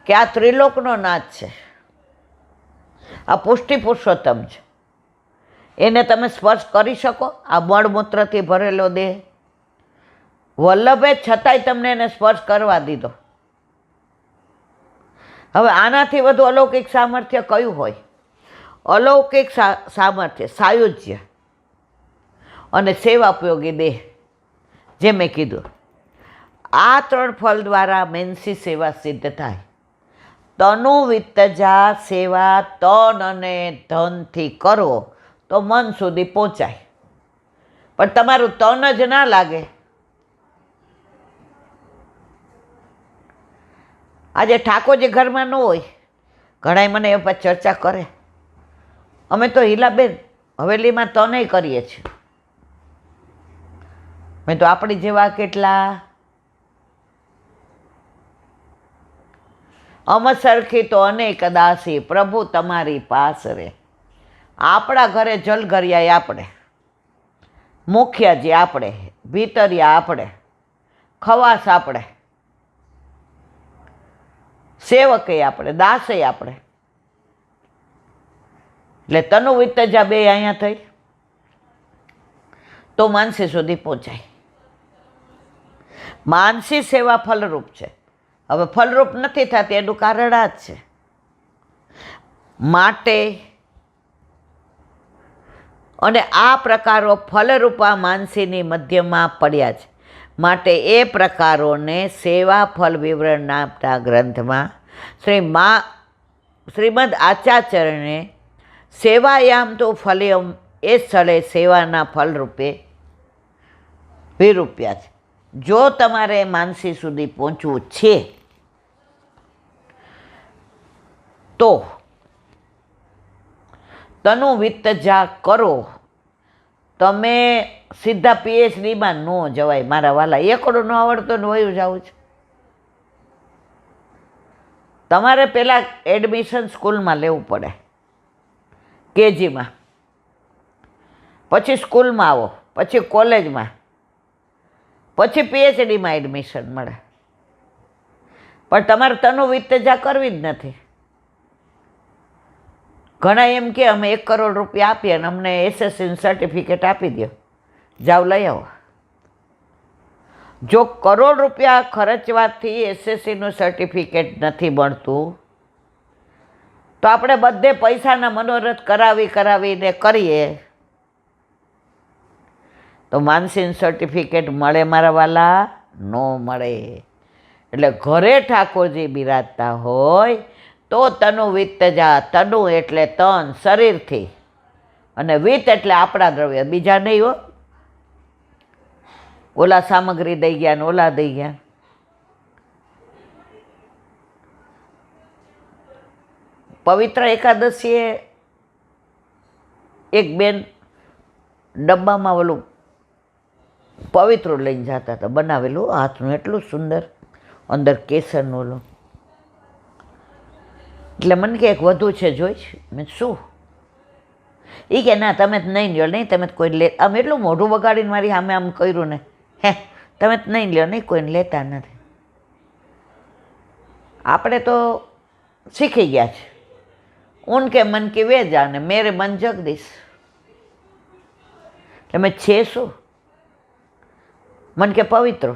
[SPEAKER 1] કે આ ત્રિલોકનો નાથ છે, આ પુષ્ટિ પુરુષોત્તમ છે, એને તમે સ્પર્શ કરી શકો. આ મળમૂત્રથી ભરેલો દેહ વલ્લભે છતાંય તમને એને સ્પર્શ કરવા દીધો. હવે આનાથી વધુ અલૌકિક સામર્થ્ય કયું હોય? અલૌકિક સામર્થ્ય, સાયુજ્ય અને સેવાપયોગી દેહ. જે મેં કીધું, આ 3 ફલ દ્વારા મેનસી સેવા સિદ્ધ થાય. તનુ વિત્તજા સેવા તન અને ધનથી કરો તો મન સુધી પહોંચાય. પણ તમારું તન જ ના લાગે. આજે ઠાકોરજી ઘરમાં ન હોય, ઘણાય મને એ પર ચર્ચા કરે, અમે તો હીલાબેન હવેલીમાં તનય કરીએ છીએ. મેં તો આપણી જેવા કેટલા અમસરખી તો અનેક દાસી પ્રભુ તમારી પાસ રે. આપણા ઘરે જલઘરિયા આપણે, મુખિયાજી આપણે, ભીતરિયા આપણે, ખવાસ આપણે, સેવકે આપણે, દાસે આપણે. એટલે તનુ વિત્તજા બે અહીંયા થઈ તો માનસી સુધી પહોંચાય. માનસી સેવા ફલરૂપ છે. હવે ફલરૂપ નથી થતી એનું કારણ આ જ છે. માટે અને આ પ્રકારો ફલરૂપા માનસીની મધ્યમાં પડ્યા છે. માટે એ પ્રકારોને સેવા ફલ વિવરણ નામના ગ્રંથમાં શ્રીમદ આચાર્યને સેવાયામ તો ફલ્યમ એ સ્થળે સેવાના ફલરૂપે વિરૂપ્યા છે. જો તમારે માનસી સુધી પહોંચવું છે તો તનુ વિત્તજા કરો. તમે સીધા પીએચડીમાં ન જવાય મારા વાલા. એકડો ન આવડતો ને વયું જવું છે. તમારે પહેલાં એડમિશન સ્કૂલમાં લેવું પડે, કેજીમાં, પછી સ્કૂલમાં આવો, પછી કોલેજમાં, પછી પીએચડીમાં એડમિશન મળે. પણ તમારે તનુ વિત્તજા કરવી જ નથી. ઘણા એમ કે અમે 1 કરોડ રૂપિયા આપીએ અને અમને એસએસસીનું સર્ટિફિકેટ આપી દો, જાઓ લઈ આવો. જો કરોડ રૂપિયા ખર્ચવાથી એસએસસીનું સર્ટિફિકેટ નથી મળતું તો આપણે બધે પૈસાના મનોરથ કરાવીને કરીએ તો માનસીનું સર્ટિફિકેટ મળે મારા વાલા? ન મળે. એટલે ઘરે ઠાકોરજી બિરાજતા હોય તો તનુ વિત્તજા, તનુ એટલે તન શરીરથી, અને વિત્ત એટલે આપણા દ્રવ્ય, બીજા નહીં હો. ઓલા સામગ્રી દઈ ગયા ને ઓલા દઈ ગયા. પવિત્ર એકાદશીએ એક બેન ડબ્બામાં ઓલું પવિત્ર લઈને જતા હતા, બનાવેલું હાથનું, એટલું સુંદર, અંદર કેસરનું ઓલું. એટલે મને કે એક વધુ છે જોઈશ. મેં શું? એ કે ના તમે જ નહીં લ્યો, નહીં તમે કોઈ લે. આમ એટલું મોઢું બગાડીને મારી સામે આમ કર્યું ને, હે તમે જ નહીં લ્યો, નહીં કોઈને લેતા નથી. આપણે તો શીખી ગયા છે. ઉનકે મન કી વે જાને, મેરે મન જગદીશ. એટલે મેં છે શું? મન કે પવિત્ર.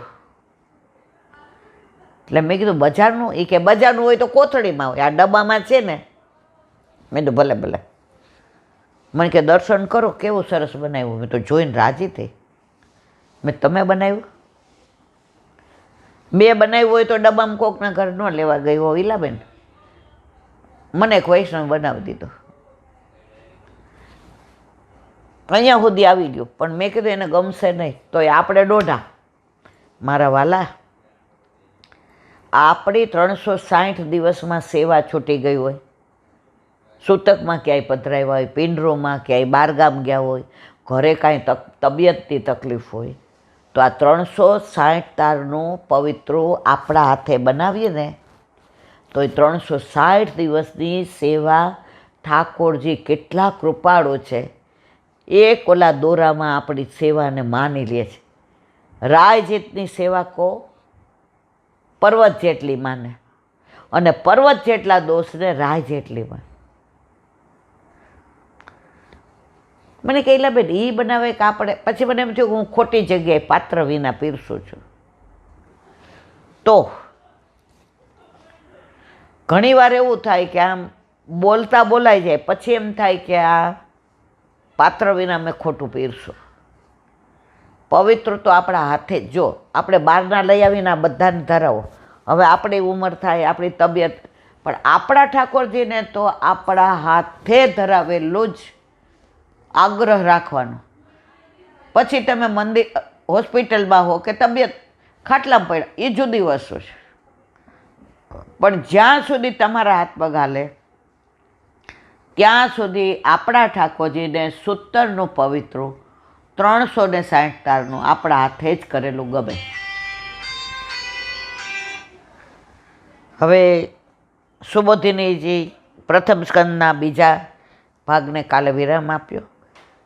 [SPEAKER 1] એટલે મેં કીધું બજારનું? એ કે બજારનું હોય તો કોથળીમાં હોય, આ ડબ્બામાં છે ને. મેં કીધું ભલે ભલે. મને કે દર્શન કરો કેવું સરસ બનાવ્યું. મેં તો જોઈને રાજી થઈ. મેં તમે બનાવ્યું? મેં બનાવ્યું હોય તો ડબ્બામાં કોકના ઘર ન લેવા ગઈ હો ઈલાબેન. મને એક વૈષ્ણવ બનાવી દીધો. અહીંયા સુધી આવી ગયું. પણ મેં કીધું એને ગમશે નહીં તો એ આપણે દોઢા. મારા વાલા, આપણી 360 દિવસમાં સેવા છૂટી ગઈ હોય, સૂતકમાં ક્યાંય પધરાવ્યા હોય, પિંડરોમાં ક્યાંય બહારગામ ગયા હોય, ઘરે કાંઈ તબિયતની તકલીફ હોય, તો આ 360 તારનું પવિત્રો આપણા હાથે બનાવીએ ને તો એ 360 દિવસની સેવા ઠાકોરજી કેટલા કૃપાળુ છે. એક ઓલા દોરામાં આપણી સેવાને માની લે છે. રાયજીતની સેવા કહો પર્વત જેટલી માને, અને પર્વત જેટલા દોષને રાય જેટલી માને. મને કહેલા બેન એ બનાવે કે આપણે? પછી મને એમ થયું કે હું ખોટી જગ્યાએ પાત્ર વિના પીરસું છું. તો ઘણીવાર એવું થાય કે આમ બોલતા બોલાઈ જાય, પછી એમ થાય કે આ પાત્ર વિના મેં ખોટું પીરશું. પવિત્ર તો આપણા હાથે જ. જો આપણે બહારના લઈ આવીને આ બધાને ધરાવો, હવે આપણી ઉંમર થાય, આપણી તબિયત, પણ આપણા ઠાકોરજીને તો આપણા હાથે ધરાવેલું જ આગ્રહ રાખવાનો. પછી તમે મંદિર હોસ્પિટલમાં હો કે તબિયત ખાટલામાં પડ્યા, એ જુદી વસ્તુ છે. પણ જ્યાં સુધી તમારા હાથ પગ હાલે ત્યાં સુધી આપણા ઠાકોરજીને 70નું પવિત્ર 360 તારનું આપણા હાથે જ કરેલું ગમે. હવે સુબોધિનીજી પ્રથમ સ્કંદના બીજા ભાગને કાલે વિરામ આપ્યો.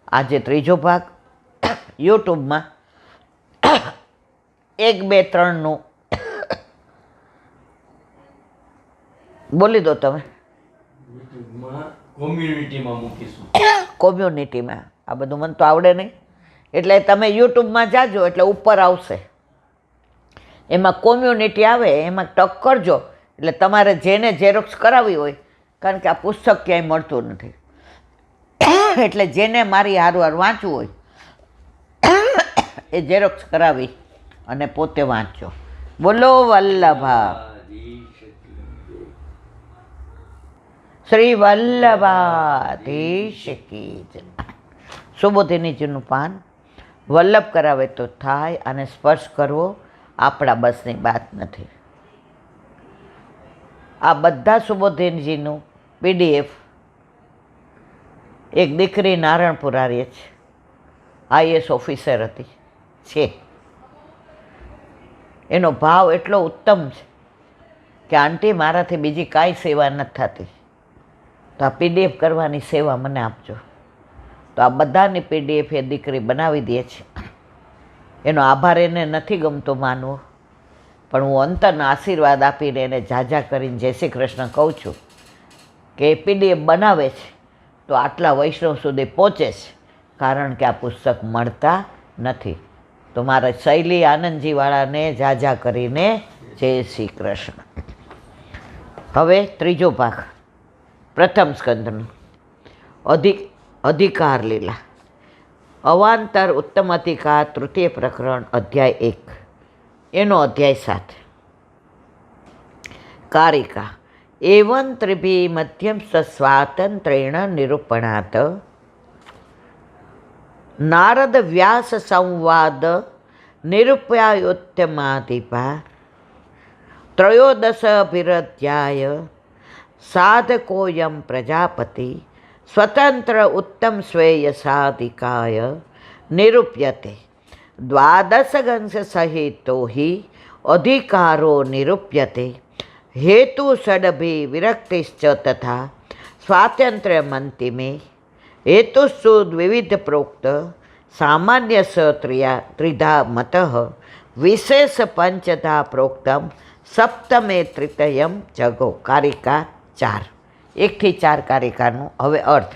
[SPEAKER 1] આજે ત્રીજો ભાગ યુટ્યુબમાં 1, 2, 3નું બોલી દો તમે. કોમ્યુનિટીમાં આ બધું મને તો આવડે નહીં, એટલે તમે યુટ્યુબમાં જાજો એટલે ઉપર આવશે, એમાં કોમ્યુનિટી આવે, એમાં ટક કરજો એટલે તમારે જેને ઝેરોક્સ કરાવી હોય, કારણ કે આ પુસ્તક ક્યાંય મળતું નથી, એટલે જેને મારી હારવાર વાંચવું હોય એ ઝેરોક્સ કરાવી અને પોતે વાંચજો. બોલો વલ્લભા શ્રી વલ્લભાધીશ કી જય. સુબોધિનીજીનું પાન વલ્લભ કરાવે તો થાય, અને સ્પર્શ કરવો આપણા બસની વાત નથી. આ બધા સુબોધિનજીનું PDF એક દીકરી નારણપુરા રહે છે, IAS ઓફિસર હતી છે, એનો ભાવ એટલો ઉત્તમ છે કે આંટી મારાથી બીજી કાંઈ સેવા નથી થતી, તો આ PDF કરવાની સેવા મને આપજો. તો આ બધાની PDF એ દીકરી બનાવી દે છે. એનો આભાર એને નથી ગમતો માનવો, પણ હું અંતરના આશીર્વાદ આપીને એને ઝાઝા કરીને જય શ્રી કૃષ્ણ કહું છું કે એ PDF બનાવે છે તો આટલા વૈષ્ણવ સુધી પહોંચે છે, કારણ કે આ પુસ્તક મળતા નથી. તો મારા શૈલી આનંદજીવાળાને ઝાઝા કરીને જય શ્રી કૃષ્ણ. હવે ત્રીજો ભાગ પ્રથમ સ્કંદનો અધિકાર લીલા. અવાંતર ઉત્તમ અધિકાર તૃતીય પ્રકરણ અધ્યાય 1 એનો અધ્યાય 7. કારિકા એવં ત્રિભી મધ્યમ સ્વાતંત્રેણ નિરૂપણાત નારદ વ્યાસ સંવાદ નિરૂપ્યાયોત્તમાધિપા ત્રયોદશભિરધ્યાય સાધકોયમ પ્રજાપતિ સ્વતંત્ર ઉત્તમ સ્વેય સાધિકાય નિરૂપ્યતે દ્વાદશગંશ સહિતો હિ અધિકારો નિરૂપ્યતે હેતુ ષડભી વિરક્તિશ્ચ તથા સ્વાતંત્ર્યમંતિમે હેતુસ્સુ દ્વિવિધ પ્રોક્ત સામાન્ય સ ત્રિધા મતઃ વિશેષ પંચધા પ્રોક્તમ સપ્તમે તૃતયમ જગો. કારિકા 4 1 થી 4 કારિકાનું હવે અર્થ.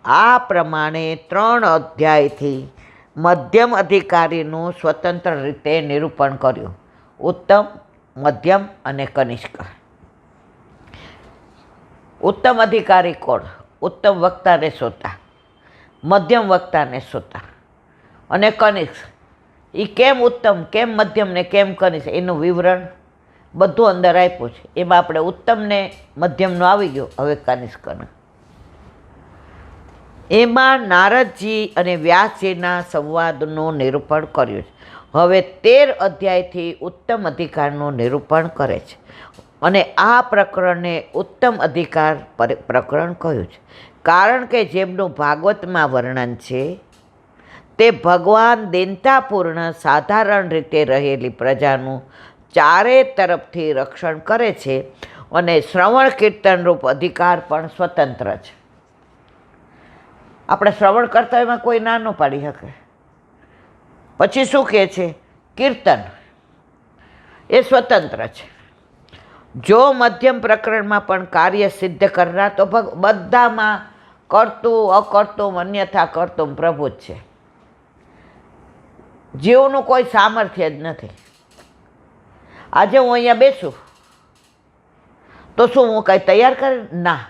[SPEAKER 1] આ પ્રમાણે 3 અધ્યાયથી મધ્યમ અધિકારીનું સ્વતંત્ર રીતે નિરૂપણ કર્યું. ઉત્તમ, મધ્યમ અને કનિષ્ક. ઉત્તમ અધિકારી કોણ? ઉત્તમ વક્તાને શ્રોતા, મધ્યમ વક્તાને શ્રોતા અને કનિષ્ક. એ કેમ ઉત્તમ, કેમ મધ્યમ ને કેમ કનિષ્ક એનું વિવરણ બધું અંદર આપ્યું છે. એમાં આપણે ઉત્તમને મધ્યમનો આવી ગયો, હવે કનિષ્કનો. એમાં નારદજી અને વ્યાસજીના સંવાદનું નિરૂપણ કર્યું છે. હવે 13 અધ્યાયથી ઉત્તમ અધિકારનું નિરૂપણ કરે છે, અને આ પ્રકરણને ઉત્તમ અધિકાર પ્રકરણ કહ્યું છે, કારણ કે જેમનું ભાગવતમાં વર્ણન છે તે ભગવાન દીનતાપૂર્ણ સાધારણ રીતે રહેલી પ્રજાનું ચારે તરફથી રક્ષણ કરે છે, અને શ્રવણ કીર્તનરૂપ અધિકાર પણ સ્વતંત્ર છે. આપણે શ્રવણ કરતા એમાં કોઈ ના ન પાડી શકે. પછી શું કહે છે? કીર્તન એ સ્વતંત્ર છે. જો મધ્યમ પ્રકરણમાં પણ કાર્ય સિદ્ધ કરનાર તો બધામાં કરતું અકર્તું અન્યથા કરતું પ્રભુ જ છે. જીવનું કોઈ સામર્થ્ય જ નથી. આજે હું અહીંયા બેસું તો શું હું કાંઈ તૈયાર કરી? ના.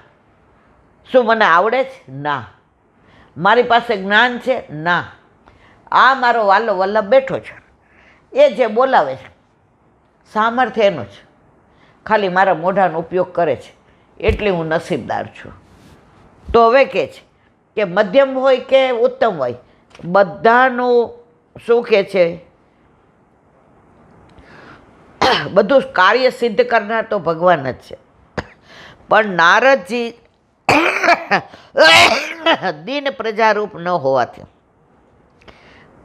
[SPEAKER 1] શું મને આવડે છે? ના. મારી પાસે જ્ઞાન છે? ના. આ મારો વાલો વલ્લભ બેઠો છે, એ જે બોલાવે છે સામર્થ્ય એનું છે, ખાલી મારા મોઢાનો ઉપયોગ કરે છે, એટલી હું નસીબદાર છું. તો હવે કહે છે કે મધ્યમ હોય કે ઉત્તમ હોય, બધાનું શું કહે છે, બધું કાર્ય સિદ્ધ કરનાર તો ભગવાન જ છે. પણ નારદજી દીન પ્રજારૂપ ન હોવાથી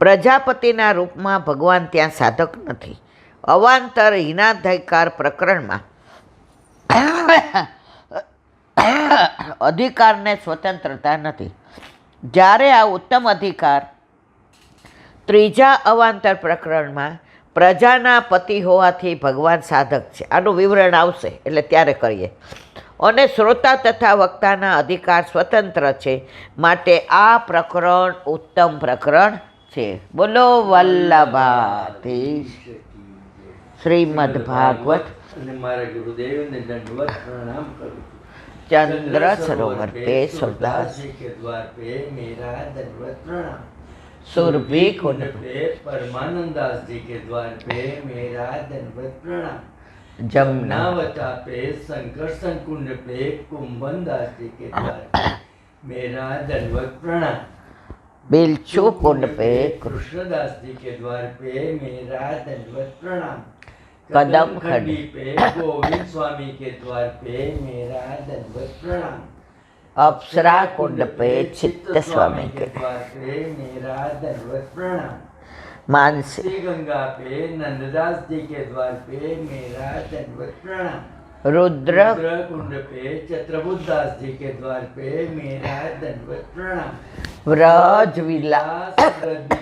[SPEAKER 1] પ્રજાપતિના રૂપમાં ભગવાન ત્યાં સાધક નથી. અવાંતર હીનાધિકાર પ્રકરણમાં અધિકારને સ્વતંત્રતા નથી. જ્યારે આ ઉત્તમ અધિકાર ત્રીજા અવાંતર પ્રકરણમાં પ્રજાના પતિ હોવાથી ભગવાન સાધક છે. આનું વિવરણ આવશે એટલે ત્યારે કરીએ. અને શ્રોતા તથા વક્તાના અધિકાર સ્વતંત્ર છે, માટે આ પ્રકરણ ઉત્તમ પ્રકરણ છે. બોલો વલ્લભાધીશ. શ્રીમદ ભાગવત.
[SPEAKER 2] અને મારા ગુરુદેવને દંડવત પ્રણામ કરું છું.
[SPEAKER 1] चंद्र सरोवर पे सुरदास
[SPEAKER 2] जी के द्वार पे मेरा दंडवत प्रणाम.
[SPEAKER 1] सुरभि कुंड
[SPEAKER 2] पे परमानंद दास जी के द्वार पे मेरा दंडवत प्रणाम.
[SPEAKER 1] जमुना
[SPEAKER 2] जमुनावता पे संकर्षण कुंड पे कुंभन दास जी के द्वार पे मेरा दंडवत प्रणाम.
[SPEAKER 1] बिलचू कुंड पे
[SPEAKER 2] कृष्णदास जी के द्वार पे मेरा दंडवत प्रणाम.
[SPEAKER 1] कदम
[SPEAKER 2] खंडी पे गोविंद स्वामी के द्वार पे मेरा दंडवत प्रणाम.
[SPEAKER 1] अप्सरा कुंड पे चित्त स्वामी के
[SPEAKER 2] द्वार पे मेरा दंडवत प्रणाम.
[SPEAKER 1] मानसी
[SPEAKER 2] श्री गंगा पे नंददास जी के द्वार पे मेरा दंडवत प्रणाम.
[SPEAKER 1] रुद्र
[SPEAKER 2] कुंड पे चत्रबुद्ध दास जी के द्वार पे मेरा दंडवत प्रणाम.
[SPEAKER 1] व्रज विलास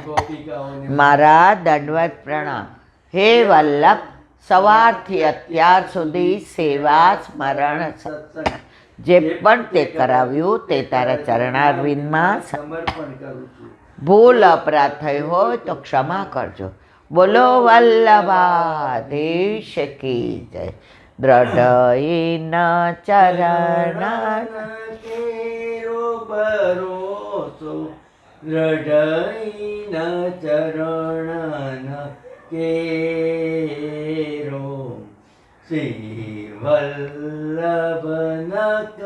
[SPEAKER 2] गोपिकाओं ने
[SPEAKER 1] मारा दंडवत प्रणाम. हे वल्लभ, સવારથી અત્યાર સુધી સેવા સ્મરણ
[SPEAKER 2] સત્સંગ
[SPEAKER 1] જે પણ તે કરાવ્યું તે તારા ચરણારવિંદમાં
[SPEAKER 2] સમર્પણ કરું છું.
[SPEAKER 1] ભૂલ અપરાધ થઈ હોય તો ક્ષમા કરજો. બોલો વલ્લભાધીશ કી જય. દ્રઢઈન ચરણ
[SPEAKER 2] કેરો ભરોસો, દ્રઢઈન ચરણ કેરો. શ્રી વલ્લભનક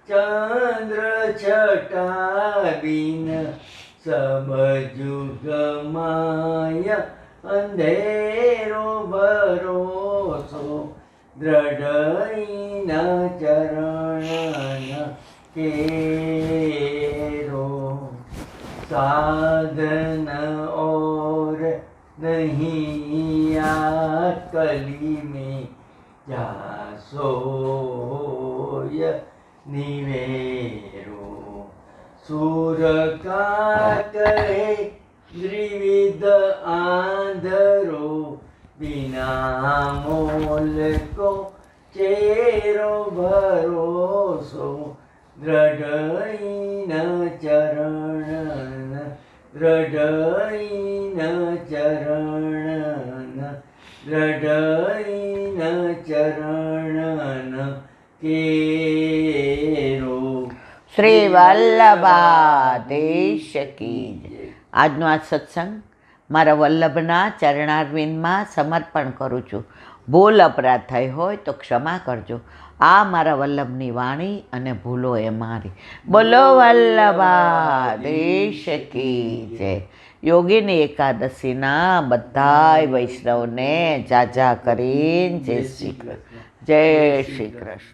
[SPEAKER 2] ચંદ્ર છટા બિન સમજુગ માય અંધેરો ભરોસો. દ્રઢઈન ચરણ કેરો. साधन और नहीं आ कली में जा सोय निवेरो. सूर का कहे द्विविध आंधरो, बिना मोल को चेरो भरोसो. દ્રઢઈન ચરણ, દ્રઢઈન ચરણ, દ્રઢઈન ચરણ કેરો.
[SPEAKER 1] શ્રી વલ્લભાધીશ કી જય. આજનો આ સત્સંગ મારા વલ્લભના ચરણારવિંદમાં સમર્પણ કરું છું. ભૂલ અપરાધ થઈ હોય તો ક્ષમા કરજો. આ મારા વલ્લભની વાણી અને ભૂલો એ મારી. બોલો વલ્લભાધીશ કી જય. યોગીની એકાદશીના બધાય વૈષ્ણવને જાજા કરીને જય શ્રી કૃષ્ણ. જય શ્રી કૃષ્ણ.